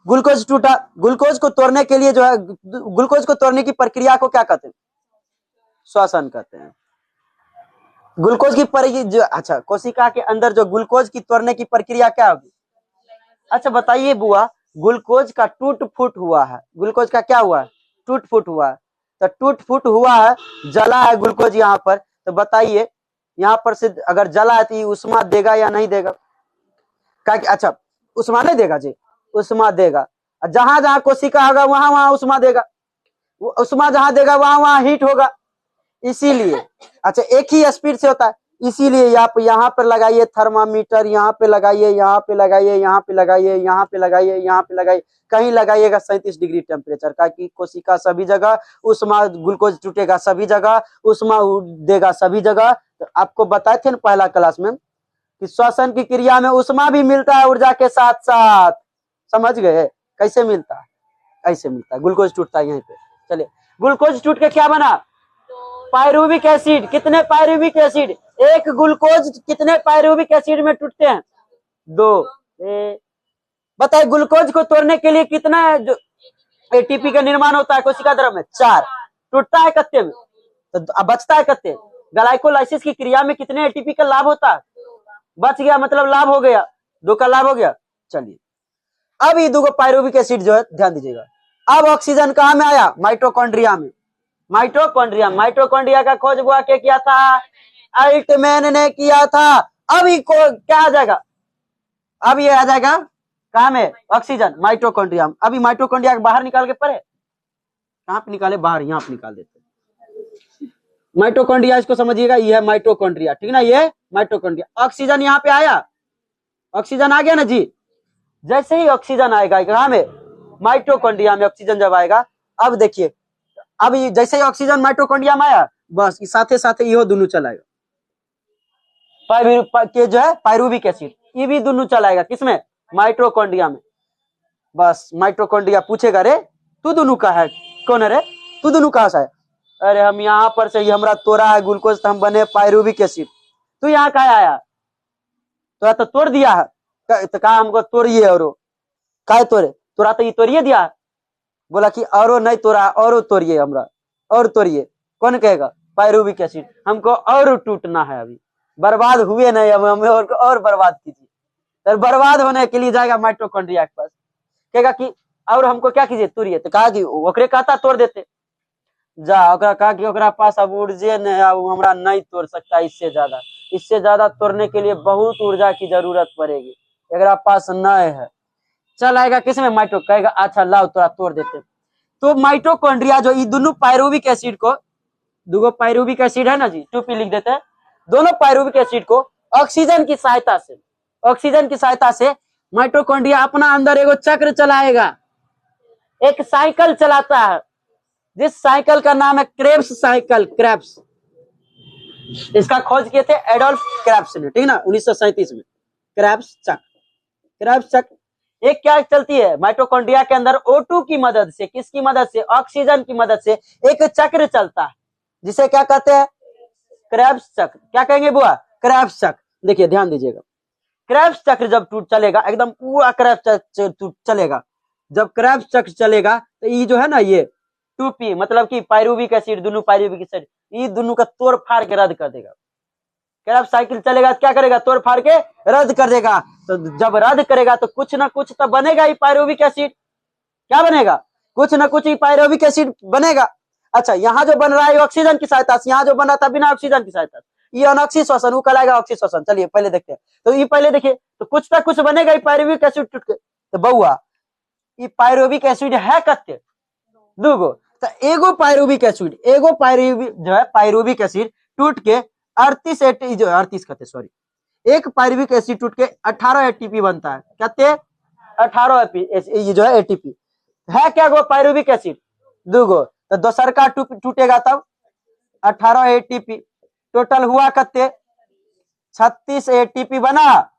[SPEAKER 1] ग्लूकोज टूटा, ग्लूकोज को तोड़ने के लिए जो है, ग्लूकोज को तोड़ने की प्रक्रिया को क्या कहते हैं? श्वसन कहते हैं। ग्लूकोज की जो, अच्छा कोशिका के अंदर जो ग्लूकोज की तोड़ने की प्रक्रिया क्या होगी? अच्छा बताइए बुआ, ग्लूकोज का टूट फूट हुआ है, ग्लूकोज का क्या हुआ है? टूट फूट हुआ है। तो टूट फूट हुआ है, जला है ग्लूकोज यहाँ पर, तो बताइए यहाँ पर से अगर जला है तो ये उष्मा देगा या नहीं देगा? अच्छा उष्मा नहीं देगा जी, उष्मा देगा। जहां जहां कोशिका होगा वहां वहां उष्मा देगा, उष्मा जहां देगा वहां वहां हीट होगा, इसीलिए। अच्छा एक ही स्पीड से होता है, इसीलिए आप यहाँ पर लगाइए थर्मामीटर, यहाँ पे लगाइए, यहाँ पे लगाइए, यहाँ पे लगाइए, यहाँ पे लगाइए, यहाँ पे लगाइए, कहीं लगाइएगा 37 डिग्री टेम्परेचर का, कि कोशिका सभी जगह उष्मा, ग्लूकोज टूटेगा सभी जगह, उष्मा देगा सभी जगह। तो आपको बताए थे ना पहला क्लास में कि श्वसन की क्रिया में उष्मा भी मिलता है ऊर्जा के साथ साथ, समझ गए? कैसे मिलता है? ऐसे मिलता है, ग्लूकोज टूटता है यहीं पे। चलिए ग्लूकोज टूट के क्या बना? Pyruvic acid. कितने पायरुविक एसिड? एक ग्लूकोज कितने पायरुविक एसिड में टूटते हैं? 2। बताइए ग्लूकोज को तोड़ने के लिए कितना एटीपी का निर्माण होता है कोशिका द्रव्य में? 4। टूटता है कितने में? तो अब बचता है कितने? ग्लाइकोलाइसिस की क्रिया में कितने एटीपी का लाभ होता है? बच गया, मतलब लाभ हो गया, 2 का लाभ हो गया। चलिए अब ये 2 पायरुविक एसिड जो है ध्यान दीजिएगा। अब ऑक्सीजन कहां में आया? माइटोकॉन्ड्रिया में। माइटोकॉन्ड्रिया का खोज हुआ क्या किया था? अल्टमैन ने किया था। अब ये क्या आ जाएगा? अब ये आ जाएगा कहां में? ऑक्सीजन माइटोकॉन्ड्रिया में। अभी माइटोकॉन्ड्रिया बाहर निकाल के पढ़े, कहां पे निकाले? बाहर, यहाँ पे निकाल देते। माइटोकॉन्ड्रिया इसको समझिएगा, ये है माइटोकॉन्ड्रिया, ठीक ना, ये माइटोकॉन्ड्रिया। ऑक्सीजन यहाँ पे आया, ऑक्सीजन आ गया ना जी। जैसे ही ऑक्सीजन आएगा कहां में? माइटोकॉन्ड्रिया में ऑक्सीजन जब आएगा, अब देखिए, अब जैसे ही ऑक्सीजन माइटोकॉन्ड्रिया में आया, बस साथे साथे ये दोनों चलाएगा, के जो है पायरुविक एसिड, ये भी दोनों चलाएगा किसमें? माइटोकॉन्ड्रिया में। बस माइटोकॉन्ड्रिया पूछेगा, रे तू दोनों का है? कौन है रे? तू दोनों कहां से है? अरे हम यहाँ पर से, हमरा तोड़ा है ग्लूकोज, तो हम बने पायरुविक एसिड। तू यहाँ कहा आया? तो तोड़ दिया है, तो कहा हमको तोड़िए, और का तोड़े? तोड़ा तो ये तोड़िए दिया, बोला कि और नहीं तोड़ा, और तोड़िए हमरा, और तोड़िए। कौन कहेगा? Pyruvic acid. हमको और टूटना है, अभी बर्बाद हुए नहीं, अब हमें और बर्बाद कीजिए। तो बर्बाद होने के लिए जाएगा माइटोकॉन्ड्रिया के पास, कहेगा कि और हमको क्या कीजिए? तोड़िए। तो कहा कि ओकरे कहता तोड़ देते, जा ओकरा कहा कि ओकरा पास अब ऊर्जा नहीं, अब हमरा नहीं तोड़ सकता, इससे ज्यादा तोड़ने के लिए बहुत ऊर्जा की जरूरत पड़ेगी, एकरा पास नहीं है। चल आएगा किसमें? माइटो, कहेगा अच्छा लाओ तोड़ा तोड़ देते। तो माइटोकॉन्ड्रिया जो ये दोनों पायरुविक एसिड को, 2 पायरुविक एसिड है ना जी, 2p लिख देते हैं, दोनों पायरुविक एसिड को ऑक्सीजन की सहायता से माइटोकॉन्ड्रिया अपना अंदर एगो चक्र चलाएगा, एक साइकिल चलाता है, जिस साइकिल का नाम है क्रेब्स साइकिल। क्रेब्स, इसका खोज किए थे एडोल्फ क्रेब्स ने, ठीक ना, 1937 में। क्रेब्स चक्र एक क्या चलती है माइटोकॉन्ड्रिया के अंदर? O2 की मदद से। किसकी मदद से? ऑक्सीजन की मदद से एक चक्र चलता है, जिसे क्या कहते हैं? क्रेब्स चक्र। क्या कहेंगे बुआ? क्रेब्स चक्र। देखिए ध्यान दीजिएगा, क्रेब्स चक्र जब टूट चलेगा, एकदम पूरा क्रेब्स चक्र चलेगा, जब क्रेब्स चक्र चलेगा तो ये जो है ना, ये 2p मतलब कि पायरुविक एसिड, दोनों पायरुविक एसिड, ये दोनों का तोड़ फाड़ के रद्द कर देगा। क्रेब्स साइकिल चलेगा, क्या करेगा? तोड़ फाड़ के रद्द कर देगा। तो जब रद्द करेगा तो कुछ ना कुछ तो बनेगा ही पायरुविक एसिड। क्या बनेगा? कुछ ना कुछ ही पायरुविक एसिड बनेगा। अच्छा, यहाँ जो बन रहा है ऑक्सीजन की सहायता से, यहाँ जो बना था बिना ऑक्सीजन की सहायता से, ये अनऑक्सी श्वसन, वो कहलाएगा ऑक्सी श्वसन। चलिए पहले देखते हैं, तो ये पहले देखिए, तो कुछ ना कुछ बनेगा ही पायरुविक एसिड टूट के। तो बउआ ये पायरुविक एसिड है कत्ते? 2 तो एगो पायरुविक एसिड, जो है पायरुविक एसिड टूट के 38 कहते, सॉरी, एक पायरुविक एसिड टूट के 18 एटीपी बनता है। कहते 18 ये जो है एटीपी है। क्या गो पायरुविक एसिड? 2 तो दोसर का टूटेगा तब 18 एटीपी। टोटल हुआ कत्ते? 36 एटीपी बना,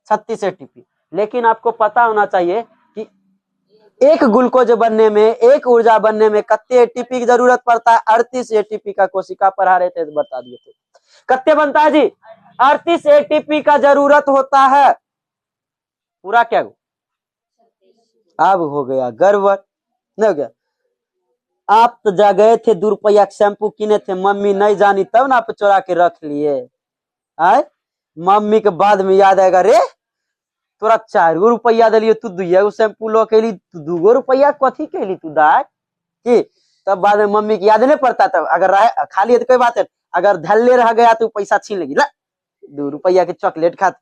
[SPEAKER 1] 36 एटीपी। लेकिन आपको पता होना चाहिए कि एक ग्लूकोज बनने में, एक ऊर्जा बनने में कत्ते एटीपी की जरूरत पड़ता है? 38 एटीपी का कोशिका पढ़ा रहे थे, बता दिए थे। कत्ते बनता है जी? 38 एटीपी का जरूरत होता है। पूरा क्या हो? अब हो गया गड़बड़, नहीं हो गया? आप तो जा गए थे 2 रुपया शैम्पू किने थे, मम्मी नहीं जानी तब ना आप चोरा के रख लिए। आए मम्मी के बाद में याद आएगा, रे तोरा 4 रुपया दिलियो, तू 2 शैम्पू लो के 2 रुपया कथी के तू दाय की? तब बाद में मम्मी की याद नहीं पड़ता। तब अगर रहे खाली है तो कोई बात है, अगर धल्ले रह गया तो पैसा छीन लेगी। ला 2 रुपया के चॉकलेट खाते,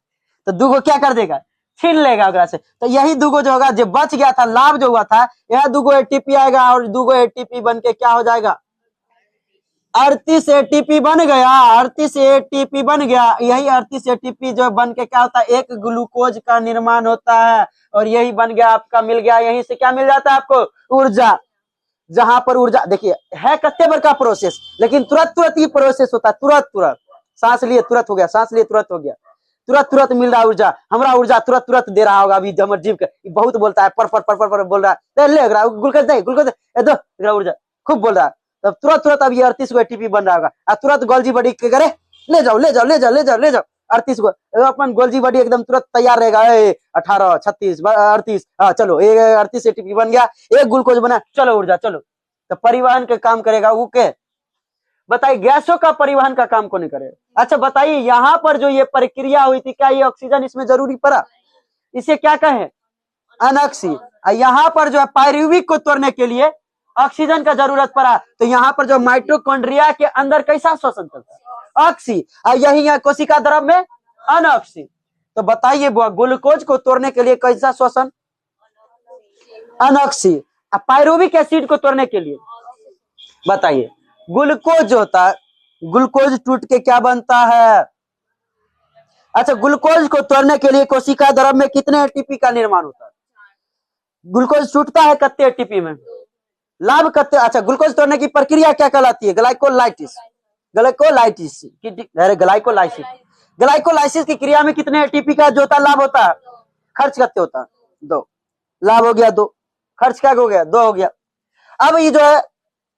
[SPEAKER 1] तो 2 क्या कर देगा? छीन लेगा ओकरा से। तो यही 2 जो होगा, जो बच गया था, लाभ जो हुआ था, यह 2 एटीपी आएगा, और 2 एटीपी बन के क्या हो जाएगा? 38 एटीपी बन गया। 38 एटीपी बन गया। यही 38 एटीपी जो बन के क्या होता है? एक ग्लूकोज का निर्माण होता है, और यही बन गया आपका, मिल गया। यहीं से क्या मिल जाता है आपको? ऊर्जा। जहां पर ऊर्जा, देखिए है कत्ते भर का प्रोसेस, लेकिन तुरंत ही प्रोसेस होता है, तुरंत। सांस लिए तुरंत हो गया, सांस लिए तुरंत हो गया, तुरंत मिल रहा है ऊर्जा। हमरा ऊर्जा तुरंत दे रहा होगा। अभी हमर जीव के बहुत बोलता है, पर बोल रहा है, ले ग्लूकोज दे, ऊर्जा खूब बोल रहा है। तब तुरंत तुरंत अब ये 38 को एटीपी बन रहा होगा। अब तुरंत गोल्जी बॉडी के करे ले जाओ ले जाओ ले जाओ ले जाओ ले जाओ 38 को, अपन गोल्जी बॉडी एकदम तुरंत तैयार रहेगा। 18 36 38, हाँ चलो 38 एटीपी बन गया, एक ग्लूकोज बना, चलो ऊर्जा चलो। तो परिवहन का काम करेगा वो के बताइए, गैसों का परिवहन का काम कौन करेगा? अच्छा बताइए, यहाँ पर जो ये प्रक्रिया हुई थी, क्या ये ऑक्सीजन इसमें जरूरी पड़ा? इसे क्या कहें? अनॉक्सी। यहाँ पर जो है पायरुविक को तोड़ने के लिए ऑक्सीजन का जरूरत पड़ा, तो यहाँ पर जो माइटोकॉन्ड्रिया के अंदर कैसा श्वसन चलता है? ऑक्सी। और यही यहाँ कोशिका द्रव में अनऑक्सी। तो बताइए ग्लूकोज को तोड़ने के लिए कैसा श्वसन? अनऑक्सी। पायरुविक एसिड को तोड़ने के लिए बताइए, ग्लूकोज जो होता है, ग्लूकोज टूट के क्या बनता है? अच्छा, ग्लूकोज को तोड़ने के लिए कोशिका द्रव में कितने एटीपी का निर्माण होता है? ग्लूकोज टूटता है कितने एटीपी में? लाभ कितने? अच्छा, ग्लूकोज तोड़ने की प्रक्रिया क्या कहलाती है? ग्लाइकोलाइसिस। ग्लाइकोलाइसिस ग्लाइकोलाइसिस ग्लाइकोलाइसिस की क्रिया में कितने एटीपी का जो होता लाभ होता है? खर्च कितने होता है? 2। लाभ हो गया 2, खर्च क्या हो गया? 2 हो गया। अब ये जो है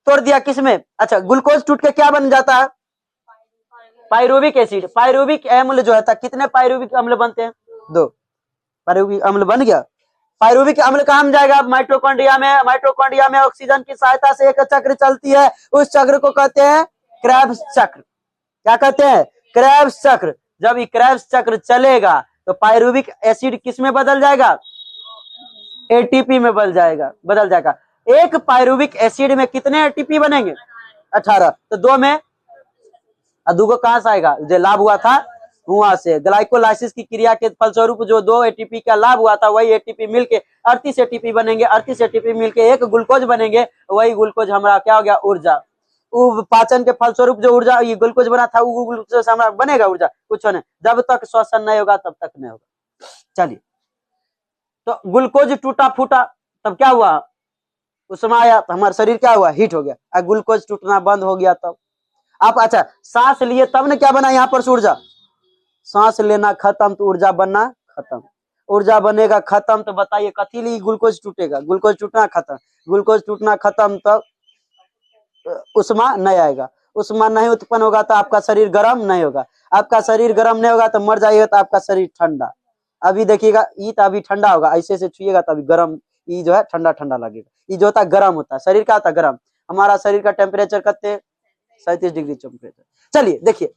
[SPEAKER 1] तोड़ दिया किसमें? अच्छा, ग्लूकोज टूट के क्या बन जाता है? Pyruvic acid. पायरुविक अम्ल जो है था, कितने पायरुविक अम्ल बनते हैं? 2 पायरुविक अम्ल बन गया। पायरुविक अम्ल कहाँ जाएगा? माइटोकॉन्ड्रिया में। माइटोकॉन्ड्रिया में ऑक्सीजन की सहायता से एक चक्र चलती है, उस चक्र को कहते हैं क्रेब्स चक्र। क्या कहते हैं? क्रेब्स चक्र। जब ये क्रेब्स चक्र चलेगा तो पायरुविक एसिड किस में बदल जाएगा? एटीपी में बदल जाएगा। एक पायरुविक एसिड में कितने एटीपी बनेंगे? 18। तो 2 में 2 को कहां से आएगा? जो लाभ हुआ था वहां से। ग्लाइकोलाइसिस की क्रिया के फलस्वरूप जो 2 एटीपी का लाभ हुआ था, वही एटीपी मिलके 38 एटीपी बनेंगे। 38 एटीपी मिलके एक ग्लूकोज बनेंगे, वही ग्लूकोज हमारा क्या हो गया? ऊर्जा। पाचन के फलस्वरूप जो ऊर्जा ये ग्लूकोज बना था, वो ग्लूकोज हमारा बनेगा ऊर्जा? कुछ नहीं, जब तक श्वसन नहीं होगा तब तक नहीं होगा। चलिए, तो ग्लूकोज टूटा फूटा तब क्या हुआ? उसमें आया तो हमारा शरीर क्या हुआ? हीट हो गया। और ग्लूकोज टूटना बंद हो गया तब आप अच्छा सांस लिए तब ने क्या बना? यहाँ पर ऊर्जा। सांस लेना खत्म तो ऊर्जा बनना खत्म। ऊर्जा बनेगा खत्म तो बताइए कथी लिए ग्लूकोज टूटेगा? ग्लूकोज टूटना खत्म। ग्लूकोज टूटना खत्म तब उष्मा नहीं आएगा। उष्मा नहीं उत्पन्न होगा तो आपका शरीर गर्म नहीं होगा। आपका शरीर गर्म नहीं होगा तो मर जाइएगा, तो आपका शरीर ठंडा। अभी देखिएगा, ये तो अभी ठंडा होगा, ऐसे से छुइएगा तो अभी गर्म, ये जो है ठंडा ठंडा लगेगा। ये जो होता है गर्म होता है, शरीर का होता है गर्म। हमारा शरीर का टेम्परेचर कितने? 37 डिग्री टेम्परेचर। चलिए देखिए,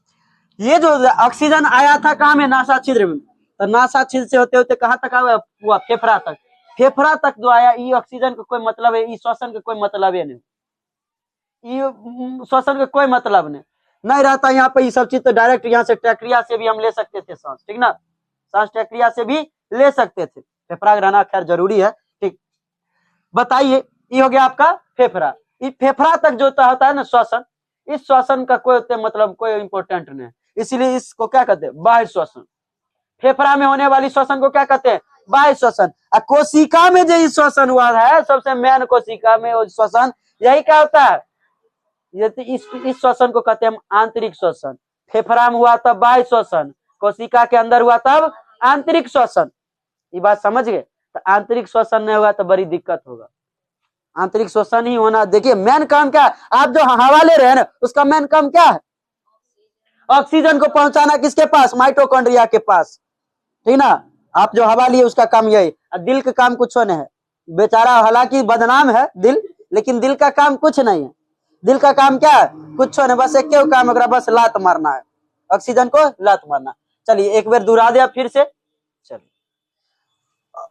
[SPEAKER 1] ये जो ऑक्सीजन आया था कहाँ में? नासा छिद्र में। तो नासा छिद्र से होते होते कहाँ तक हुआ? फेफड़ा तक। फेफड़ा तक जो आया, ये ऑक्सीजन का कोई मतलब है? ये श्वसन का कोई मतलब है नहीं। ये श्वसन का कोई मतलब नहीं रहता यहाँ पे। ये सब चीज तो डायरेक्ट यहाँ से ट्रैक्रिया से भी हम ले सकते थे सांस, ठीक ना? सांस ट्रैक्रिया से भी ले सकते थे। फेफड़ा रहना खैर जरूरी है, ठीक। बताइए, ये हो गया आपका फेफड़ा। ये फेफड़ा तक जो होता है ना श्वसन, इस श्वसन का कोई मतलब कोई इंपॉर्टेंट नहीं, इसीलिए इसको क्या कहते हैं? बाह्य श्वसन। फेफड़ा में होने वाली श्वसन को क्या कहते हैं? बाह्य श्वसन। कोशिका में जो श्वसन हुआ है, सबसे मेन कोशिका में श्वसन, यही क्या होता है? इस श्वसन को कहते हैं हम आंतरिक श्वसन। फेफड़ा में हुआ तब बाह्य श्वसन, कोशिका के अंदर हुआ तब आंतरिक श्वसन। ये बात समझ गए? तो आंतरिक श्वसन नहीं होगा तो बड़ी दिक्कत होगा। आंतरिक श्वसन ही होना। देखिए मेन काम क्या है? आप जो हवा ले रहे हैं ना, उसका मेन काम क्या है? ऑक्सीजन को पहुंचाना किसके पास? माइटोकॉन्ड्रिया के पास, ठीक ना? आप जो हवा लिए उसका काम यही। दिल का काम कुछ नहीं है बेचारा, हालांकि बदनाम है दिल, लेकिन दिल का काम कुछ नहीं है। दिल का काम क्या है? कुछ नहीं, बस एक काम है, बस लात मारना है, ऑक्सीजन को लात मारना। चलिए एक बार दोहरा दिया फिर से। चलिए,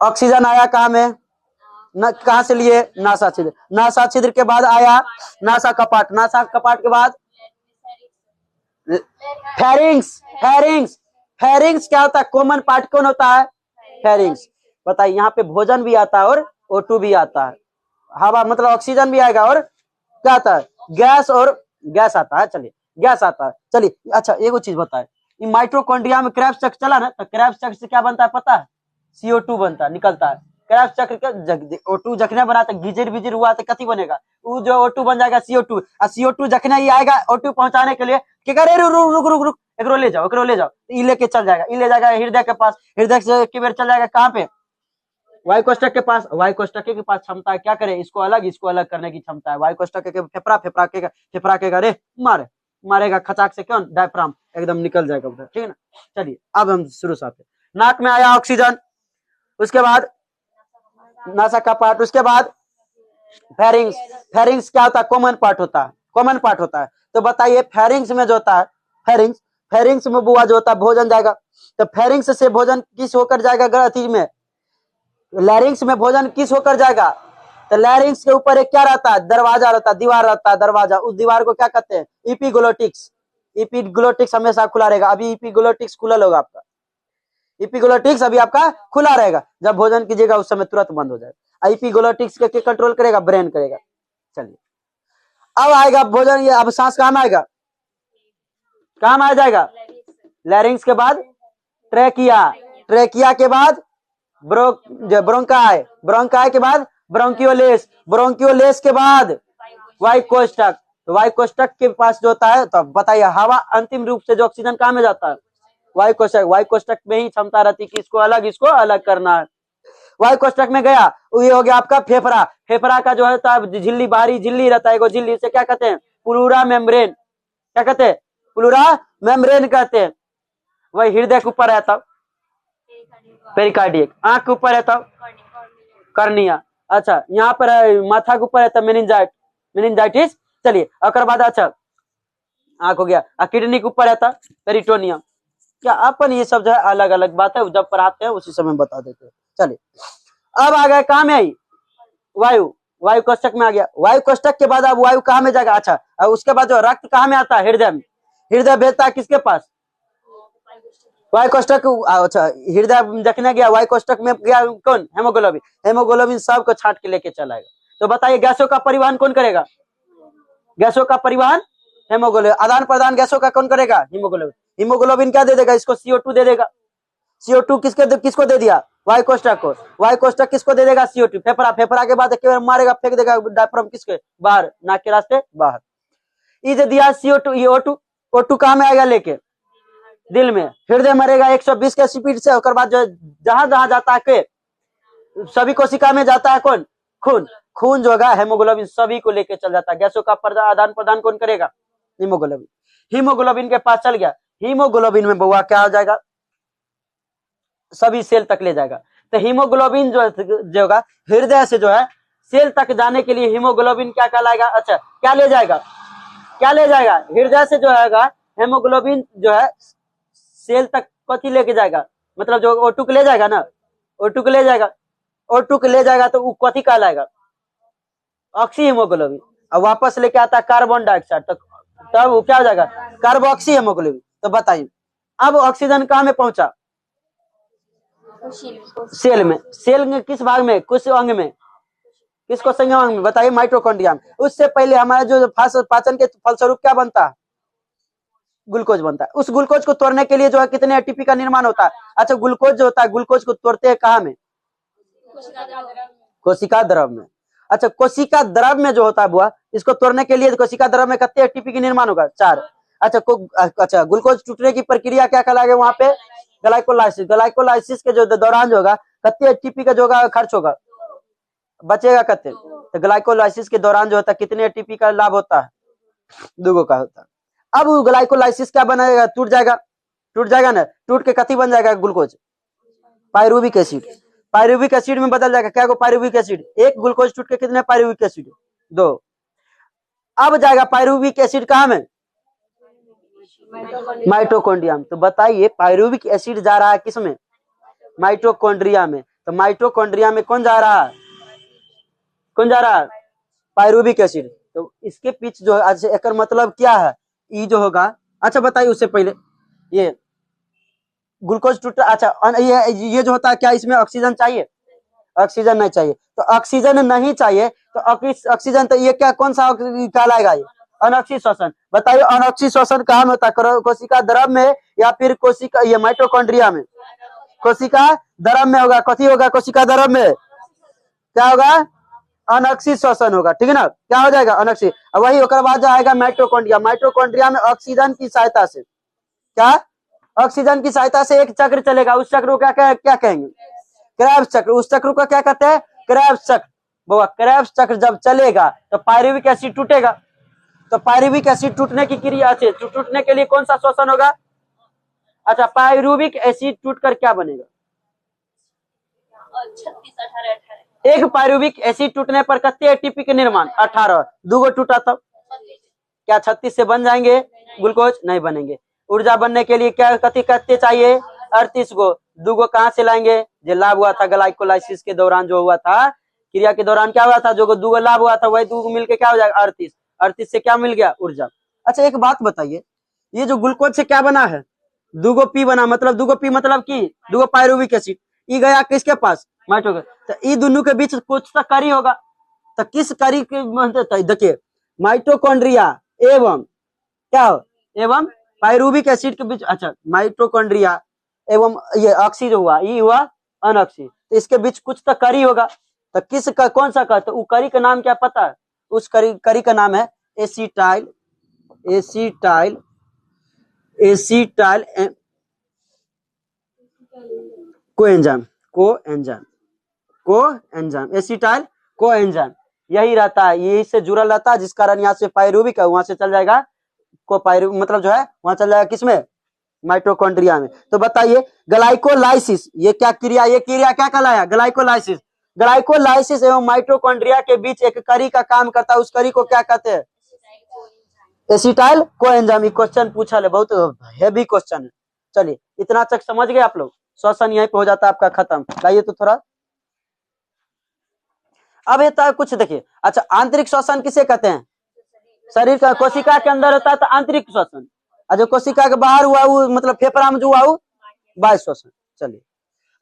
[SPEAKER 1] ऑक्सीजन आया कहाँ में? कहाँ से लिए? नासा छिद्र। नासा छिद्र के बाद आया नासा कपाट। नासा कपाट के बाद फेरिंग्स। फेरिंग्स। फेरिंग्स क्या होता है? कॉमन पार्ट कौन होता है? फेरिंग्स। बताइए, यहाँ पे भोजन भी आता है और O2 भी आता है। हवा मतलब ऑक्सीजन भी आएगा और क्या आता है? गैस और गैस आता है। चलिए गैस आता है। चलिए अच्छा एक चीज बताए, माइटोकॉन्ड्रिया में क्रेब्स चक्र चला ना, तो क्रेब्स चक्र से क्या बनता है पता है? CO2 बनता है, निकलता है। क्रेब्स चक्र के O2 जखने बना तो गिजिर बिजिर हुआ तो कथी बनेगा? वो जो O2 बन जाएगा CO2। और CO2 जखने ही आएगा O2 पहुंचाने के लिए क्या करे? रुक रुक रुक रुक, एकरो ले जाओ, एकरो ले जाओ। ई लेके चल जाएगा, ई ले जाएगा हृदय के पास, हृदय से के बेर चल जाएगा कहाँ पे? वायु कोष्ठक के पास क्षमता है, क्या करे, इसको अलग करने की क्षमता है। वायु कोष्ठक के फेफड़ा के अरे मारेगा खचाक से, क्यों, डायफ्राम एकदम निकल जाएगा उधर, ठीक है ना। चलिए अब हम शुरू से आते, नाक में आया ऑक्सीजन, उसके बाद नासा का पार्ट, उसके बाद फेरिंग्स क्या होता है, कॉमन पार्ट होता है। तो बताइए फेरिंग्स में जो होता है, फेरिंग्स में बुआ जो होता है भोजन जाएगा, तो फेरिंग्स से भोजन किस होकर जाएगा, ग्रंथि में, लैरिंग्स में भोजन किस होकर जाएगा, तो लैरिंग्स के ऊपर एक क्या रहता है, दरवाजा रहता है, दीवार रहता है, दरवाजा, उस दीवार को क्या कहते हैं, इपीग्लोटिक्स हमेशा खुला रहेगा। अभी इपीग्लोटिक्स खुला होगा आपका, इपीग्लोटिक्स अभी आपका खुला रहेगा, जब भोजन कीजिएगा उस समय तुरंत बंद हो जाएगा। इपीग्लोटिक्स के कंट्रोल करेगा, ब्रेन करेगा। चलिए अब आएगा भोजन, ये अब सांस कहाँ में आएगा, कहाँ में आ जाएगा, लैरिंग्स के बाद ट्रेकिया के बाद ब्रोंकाई के बाद ब्रोंकियोलेस के बाद वायु कोष्ठक। तो वायु कोष्ठक के पास जो होता है, तो बताइए हवा अंतिम रूप से जो ऑक्सीजन कहाँ में जाता है, वायु कोष्ठक में ही क्षमता रहती है कि इसको अलग करना है। वायु कोष्ठक में गया, ये हो गया आपका फेफड़ा का जो है झिल्ली, बाहरी झिल्ली रहता है, झिल्ली से क्या कहते हैं, प्लूरा मेम्ब्रेन, क्या कहते हैं, प्लूरा मेम्ब्रेन कहते हैं। वही हृदय के ऊपर है तब पेरिकार्डियक, आंख के ऊपर है तब कर्निया, अच्छा यहाँ पर है माथा के ऊपर है तब मेनिंजाइटिस। चलिए अकर बाद, अच्छा आंख हो गया, किडनी के ऊपर है तब पेरिटोनियम। क्या अपन ये सब जो है अलग अलग बात है, जब पढ़ाते हैं उसी समय बता देते हैं। चलिए अब आ गया कहाँ में आई, वायु कोष्ठक में आ गया। वायु कोष्ठक के बाद अब वायु कहाँ में जाएगा, अच्छा अब उसके बाद जो रक्त कहाँ में आता है, हृदय में। हृदय भेजता है किसके पास, वायु कोष्ठक, अच्छा हृदय देखने गया, वायु कोष्ठक में गया कौन, हेमोग्लोबिन सबको छाट के लेके चलाएगा। तो बताइए गैसों का परिवहन कौन करेगा, गैसों का परिवहन हेमोग्लोबिन, आदान प्रदान गैसों का कौन करेगा, हीमोग्लोबिन क्या दे देगा, इसको CO2 दे देगा। CO2 किसको दे दिया, वायु कोष्ठक को। वायु कोष्ठक किसको दे देगा, CO2 फेफड़ा के बाद मारेगा, फेंक देगा डायफ्राम किसके, बाहर, नाक के रास्ते बाहर। ये दिया CO2, ये O2 कहाँ में आएगा, लेके दिल में। हृदय मरेगा 120 के स्पीड से, उसके बाद जहां जहां जाता है के सभी कोशिका में जाता है कौन, खून जो होगा हेमोग्लोबिन सभी को लेके चल जाता है। गैसों का आदान प्रदान कौन करेगा, हीमोग्लोबिन के पास चल गया। हीमोग्लोबिन में बउआ क्या हो जाएगा, सभी सेल तक ले जाएगा। तो हीमोग्लोबिन जो होगा हृदय से जो है सेल तक जाने के लिए हीमोग्लोबिन क्या कहलाएगा, अच्छा क्या ले जाएगा, हृदय से जो है हेमोग्लोबिन जो है सेल तक कथी लेके जाएगा, मतलब जो O2 को ले जाएगा ना, O2 को ले जाएगा तो वो कथी कहलाएगा, ऑक्सी हीमोग्लोबिन। अब वापस लेके आता है कार्बन डाइऑक्साइड, तब वो क्या हो जाएगा, कार्बोक्सी हीमोग्लोबिन। तो बताइए अब ऑक्सीजन कहाँ में पहुंचा, सेल में किस भाग में, कुछ अंग में, किसको संज्ञा में, बताइए माइटोकॉन्ड्रिया में। उससे पहले हमारा जो पाचन के फलस्वरूप क्या बनता है, ग्लूकोज बनता है। उस ग्लूकोज को तोड़ने के लिए जो है कितने एटीपी का निर्माण होता है, अच्छा ग्लूकोज जो होता है, ग्लूकोज को तोड़ते हैं कहाँ में, कोशिका द्रव में। अच्छा कोशिका द्रव में जो होता है बुआ, इसको तोड़ने के लिए कोशिका द्रव में कितने एटीपी की निर्माण होगा, 4। अच्छा ग्लूकोज टूटने की प्रक्रिया क्या कहलाएगा वहां पे, ग्लाइकोलाइसिस के जो दौरान जो होगा कितने एटीपी का जो होगा खर्च होगा, बचेगा कितने। तो ग्लाइकोलाइसिस के दौरान जो होता है कितने एटीपी का लाभ होता है, 2 का होता है। अब ग्लाइकोलाइसिस क्या बनाएगा, टूट जाएगा ना, टूट के कथी बन जाएगा, ग्लूकोज, पायरुविक एसिड में बदल जाएगा। क्या पायरुविक एसिड, एक ग्लूकोज टूट के कितने पायरुविक एसिड, 2। अब जाएगा पायरुविक एसिड कहाँ में, माइटोकॉन्ड्रिया में। तो बताइए पायरुविक एसिड जा रहा है किसमें, माइटोकॉन्ड्रिया में। तो माइटोकॉन्ड्रिया में कौन जा रहा है, पायरुविक एसिड। तो इसके पीछे जो है एक मतलब क्या है, ये जो होगा, अच्छा बताइए उससे पहले ये ग्लूकोज टूट, अच्छा ये जो होता है क्या इसमें ऑक्सीजन चाहिए, ऑक्सीजन नहीं चाहिए। तो ऑक्सीजन नहीं चाहिए तो ऑक्सीजन, तो ये क्या कौन सा कहलाएगा, ये अनॉक्सी श्वसन। बताइए अनॉक्सी श्वसन कहाँ में होता है, कोशिका द्रव में या फिर कोशिका ये माइटोकॉन्ड्रिया में, कोशिका द्रव में होगा। कथी होगा कोशिका द्रव में, क्या होगा, अनॉक्सी श्वसन होगा, ठीक है ना, क्या हो जाएगा अनॉक्सी। वही ओकर बाद जाएगा माइटोकॉन्ड्रिया में ऑक्सीजन की सहायता से, क्या ऑक्सीजन की सहायता से एक चक्र चलेगा, उस चक्र को क्या कहेंगे, क्रेब्स चक्र, उस चक्र को क्या कहते हैं? क्रेब्स चक्र। बाबा क्रेब्स चक्र जब चलेगा तो पायरुविक एसिड टूटेगा, तो पायरुविक एसिड टूटने की क्रिया से टूटने के लिए कौन सा श्वसन होगा? अच्छा, पायरुविक एसिड टूटकर क्या बनेगा?
[SPEAKER 2] 36, 18, 18।
[SPEAKER 1] एक पायरुविक एसिड टूटने पर कितने एटीपी के निर्माण? 18। दूगो टूटा तब क्या 36 से बन जाएंगे ग्लूकोज? नहीं बनेंगे। ऊर्जा बनने के लिए क्या कितने चाहिए? 38 गो। दूगो कहाँ से लाएंगे? जो लाभ हुआ था ग्लाइकोलाइसिस के दौरान, जो हुआ था क्रिया के दौरान, क्या हुआ था? जो दूगो लाभ हुआ था वही दूगो मिलके क्या हो जाएगा? 38। 38 से क्या मिल गया? ऊर्जा। अच्छा एक बात बताइए, ये जो ग्लूकोज से क्या बना है? दूगो पी बना, मतलब दूगो पी मतलब की दूगो पायरुविक एसिड। ई गया किसके पास? माइटोकॉन्ड्रिया। तो ई दोनों के बीच कुछ तो करी होगा, तो किस करी के? देखिए माइटोकॉन्ड्रिया एवं क्या हो? एवं पायरुविक एसिड के बीच, अच्छा माइटोकॉन्ड्रिया एवं ये ऑक्सी जो हुआ, ये हुआ अनऑक्सी, तो इसके बीच कुछ तो करी होगा, तो किस का कौन सा का? तो वो करी का नाम क्या पता है? उस करी का नाम है acetyl acetyl acetyl coenzyme coenzyme acetyl coenzyme यही रहता है, यही से जुड़ल रहता है, जिस कारण यहाँ से पायरुविक है वहां से चल जाएगा को पायरु मतलब जो है वहां चल जाएगा किसमें? माइटोकॉन्ड्रिया में। तो बताइए ग्लाइकोलाइसिस ये क्रिया क्या कहलाया? ग्लाइकोलाइसिस। ग्लाइकोलाइसिस एवं माइटोकॉन्ड्रिया के बीच एक करी का काम करता है, उस करी को क्या कहते हैं? Acetyl coenzyme. क्वेश्चन पूछा है, बहुत हेवी क्वेश्चन है। चलिए इतना तक समझ गए आप लोग? श्वसन यहीं पे हो जाता है आपका खत्म। लाइए तो थोड़ा अब ये तो कुछ देखिए। अच्छा आंतरिक श्वसन किसे कहते हैं? शरीर का कोशिका के अंदर होता है तो आंतरिक श्वसन, और जो कोशिका के बाहर हुआ वो मतलब फेफड़ा में जो हुआ वो बाह्य श्वसन। चलिए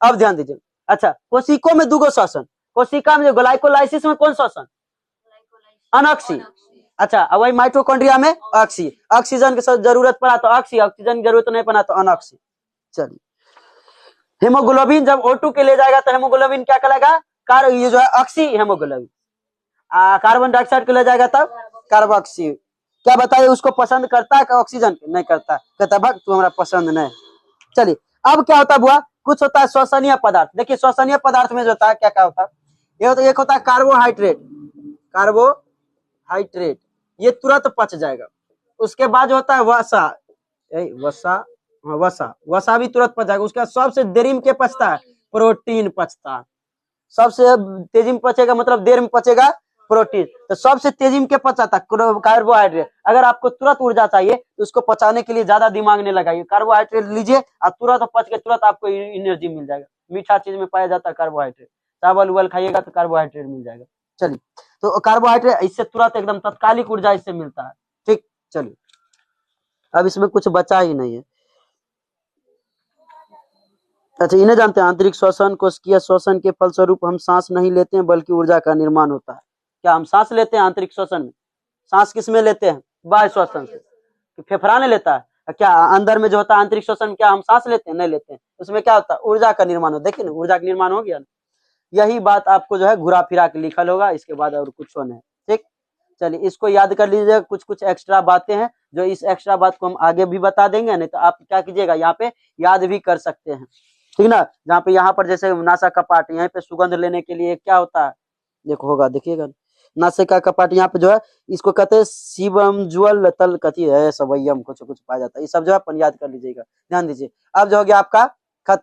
[SPEAKER 1] अब ध्यान दीजिए। अच्छा कोशिकों में दूगो श्वसन, कोशिका में जो ग्लाइकोलाइसिस में कौन श्वसन? अनऑक्सी। अच्छा अब वही माइटोकॉन्ड्रिया में ऑक्सी। ऑक्सीजन की जरूरत पड़ा तो ऑक्सी, ऑक्सीजन की जरूरत नहीं पड़ा तो अनऑक्सी। चलिए हेमोग्लोबिन जब O2 के ले जाएगा तो हेमोग्लोबिन क्या कहलाएगा? ये जो है ऑक्सी हेमोग्लोबिन। कार्बन डाइऑक्साइड को ले जाएगा तब कार्बोक्सी। क्या बताइए उसको पसंद करता है कि ऑक्सीजन? नहीं करता, कहता भाग तू हमारा पसंद नहीं। चलिए अब क्या होता है बुआ? कुछ होता है श्वसनीय पदार्थ। देखिए श्वसनीय पदार्थ में जो होता है क्या क्या होता है? एक होता है कार्बोहाइड्रेट, ये तुरंत पच जाएगा। उसके बाद जो होता है वसा भी तुरंत पच जाएगा। उसके बाद सबसे देरी में क्या पचता है? प्रोटीन पचता है। सबसे तेजी में पचेगा मतलब देर में पचेगा प्रोटीन। तो सबसे तेजी में क्या पचाता है? कार्बोहाइड्रेट। अगर आपको तुरंत ऊर्जा चाहिए तो उसको पचाने के लिए ज्यादा दिमाग नहीं लगाइए, कार्बोहाइड्रेट लीजिए और तुरंत पच के तुरंत आपको एनर्जी मिल जाएगा। मीठा चीज में पाया जाता है कार्बोहाइड्रेट, चावल उवल खाइएगा तो कार्बोहाइड्रेट मिल जाएगा। चलिए तो कार्बोहाइड्रेट इससे तुरंत एकदम तत्कालिक ऊर्जा इससे मिलता है। ठीक चलिए अब इसमें कुछ बचा ही नहीं है। अच्छा इन्हें जानते हैं? आंतरिक श्वसन कोशिकीय श्वसन के फलस्वरूप हम सांस नहीं लेते हैं बल्कि ऊर्जा का निर्माण होता है। क्या हम सांस लेते हैं आंतरिक श्वसन में? सांस किस में लेते हैं? बाह्य श्वसन से। फेफड़ा नहीं लेता है क्या? अंदर में जो होता है आंतरिक श्वसन, क्या हम सांस लेते हैं? नहीं लेते हैं। उसमें क्या होता है? ऊर्जा का निर्माण हो। देखिए ना ऊर्जा का निर्माण हो गया ना। यही बात आपको जो है घुरा फिरा के लिखल होगा, इसके बाद और कुछ नहीं। ठीक चलिए इसको याद कर लीजिएगा। कुछ एक्स्ट्रा बातें हैं जो इस एक्स्ट्रा बात को हम आगे भी बता देंगे, नहीं तो आप क्या कीजिएगा यहाँ पे याद भी कर सकते हैं। ठीक ना? जहाँ पे यहाँ पर जैसे नासा कपाट, यहाँ पे सुगंध लेने के लिए क्या होता है? देखो होगा देखिएगा नासिका कपाट, यहाँ पे जो है इसको कहते हैं शिवम ज्वल तल कथी है सवयम कुछ पाया जाता है। ये सब जो है अपन याद कर लीजिएगा, ध्यान दीजिए। अब जो हो गया आपका खत्म।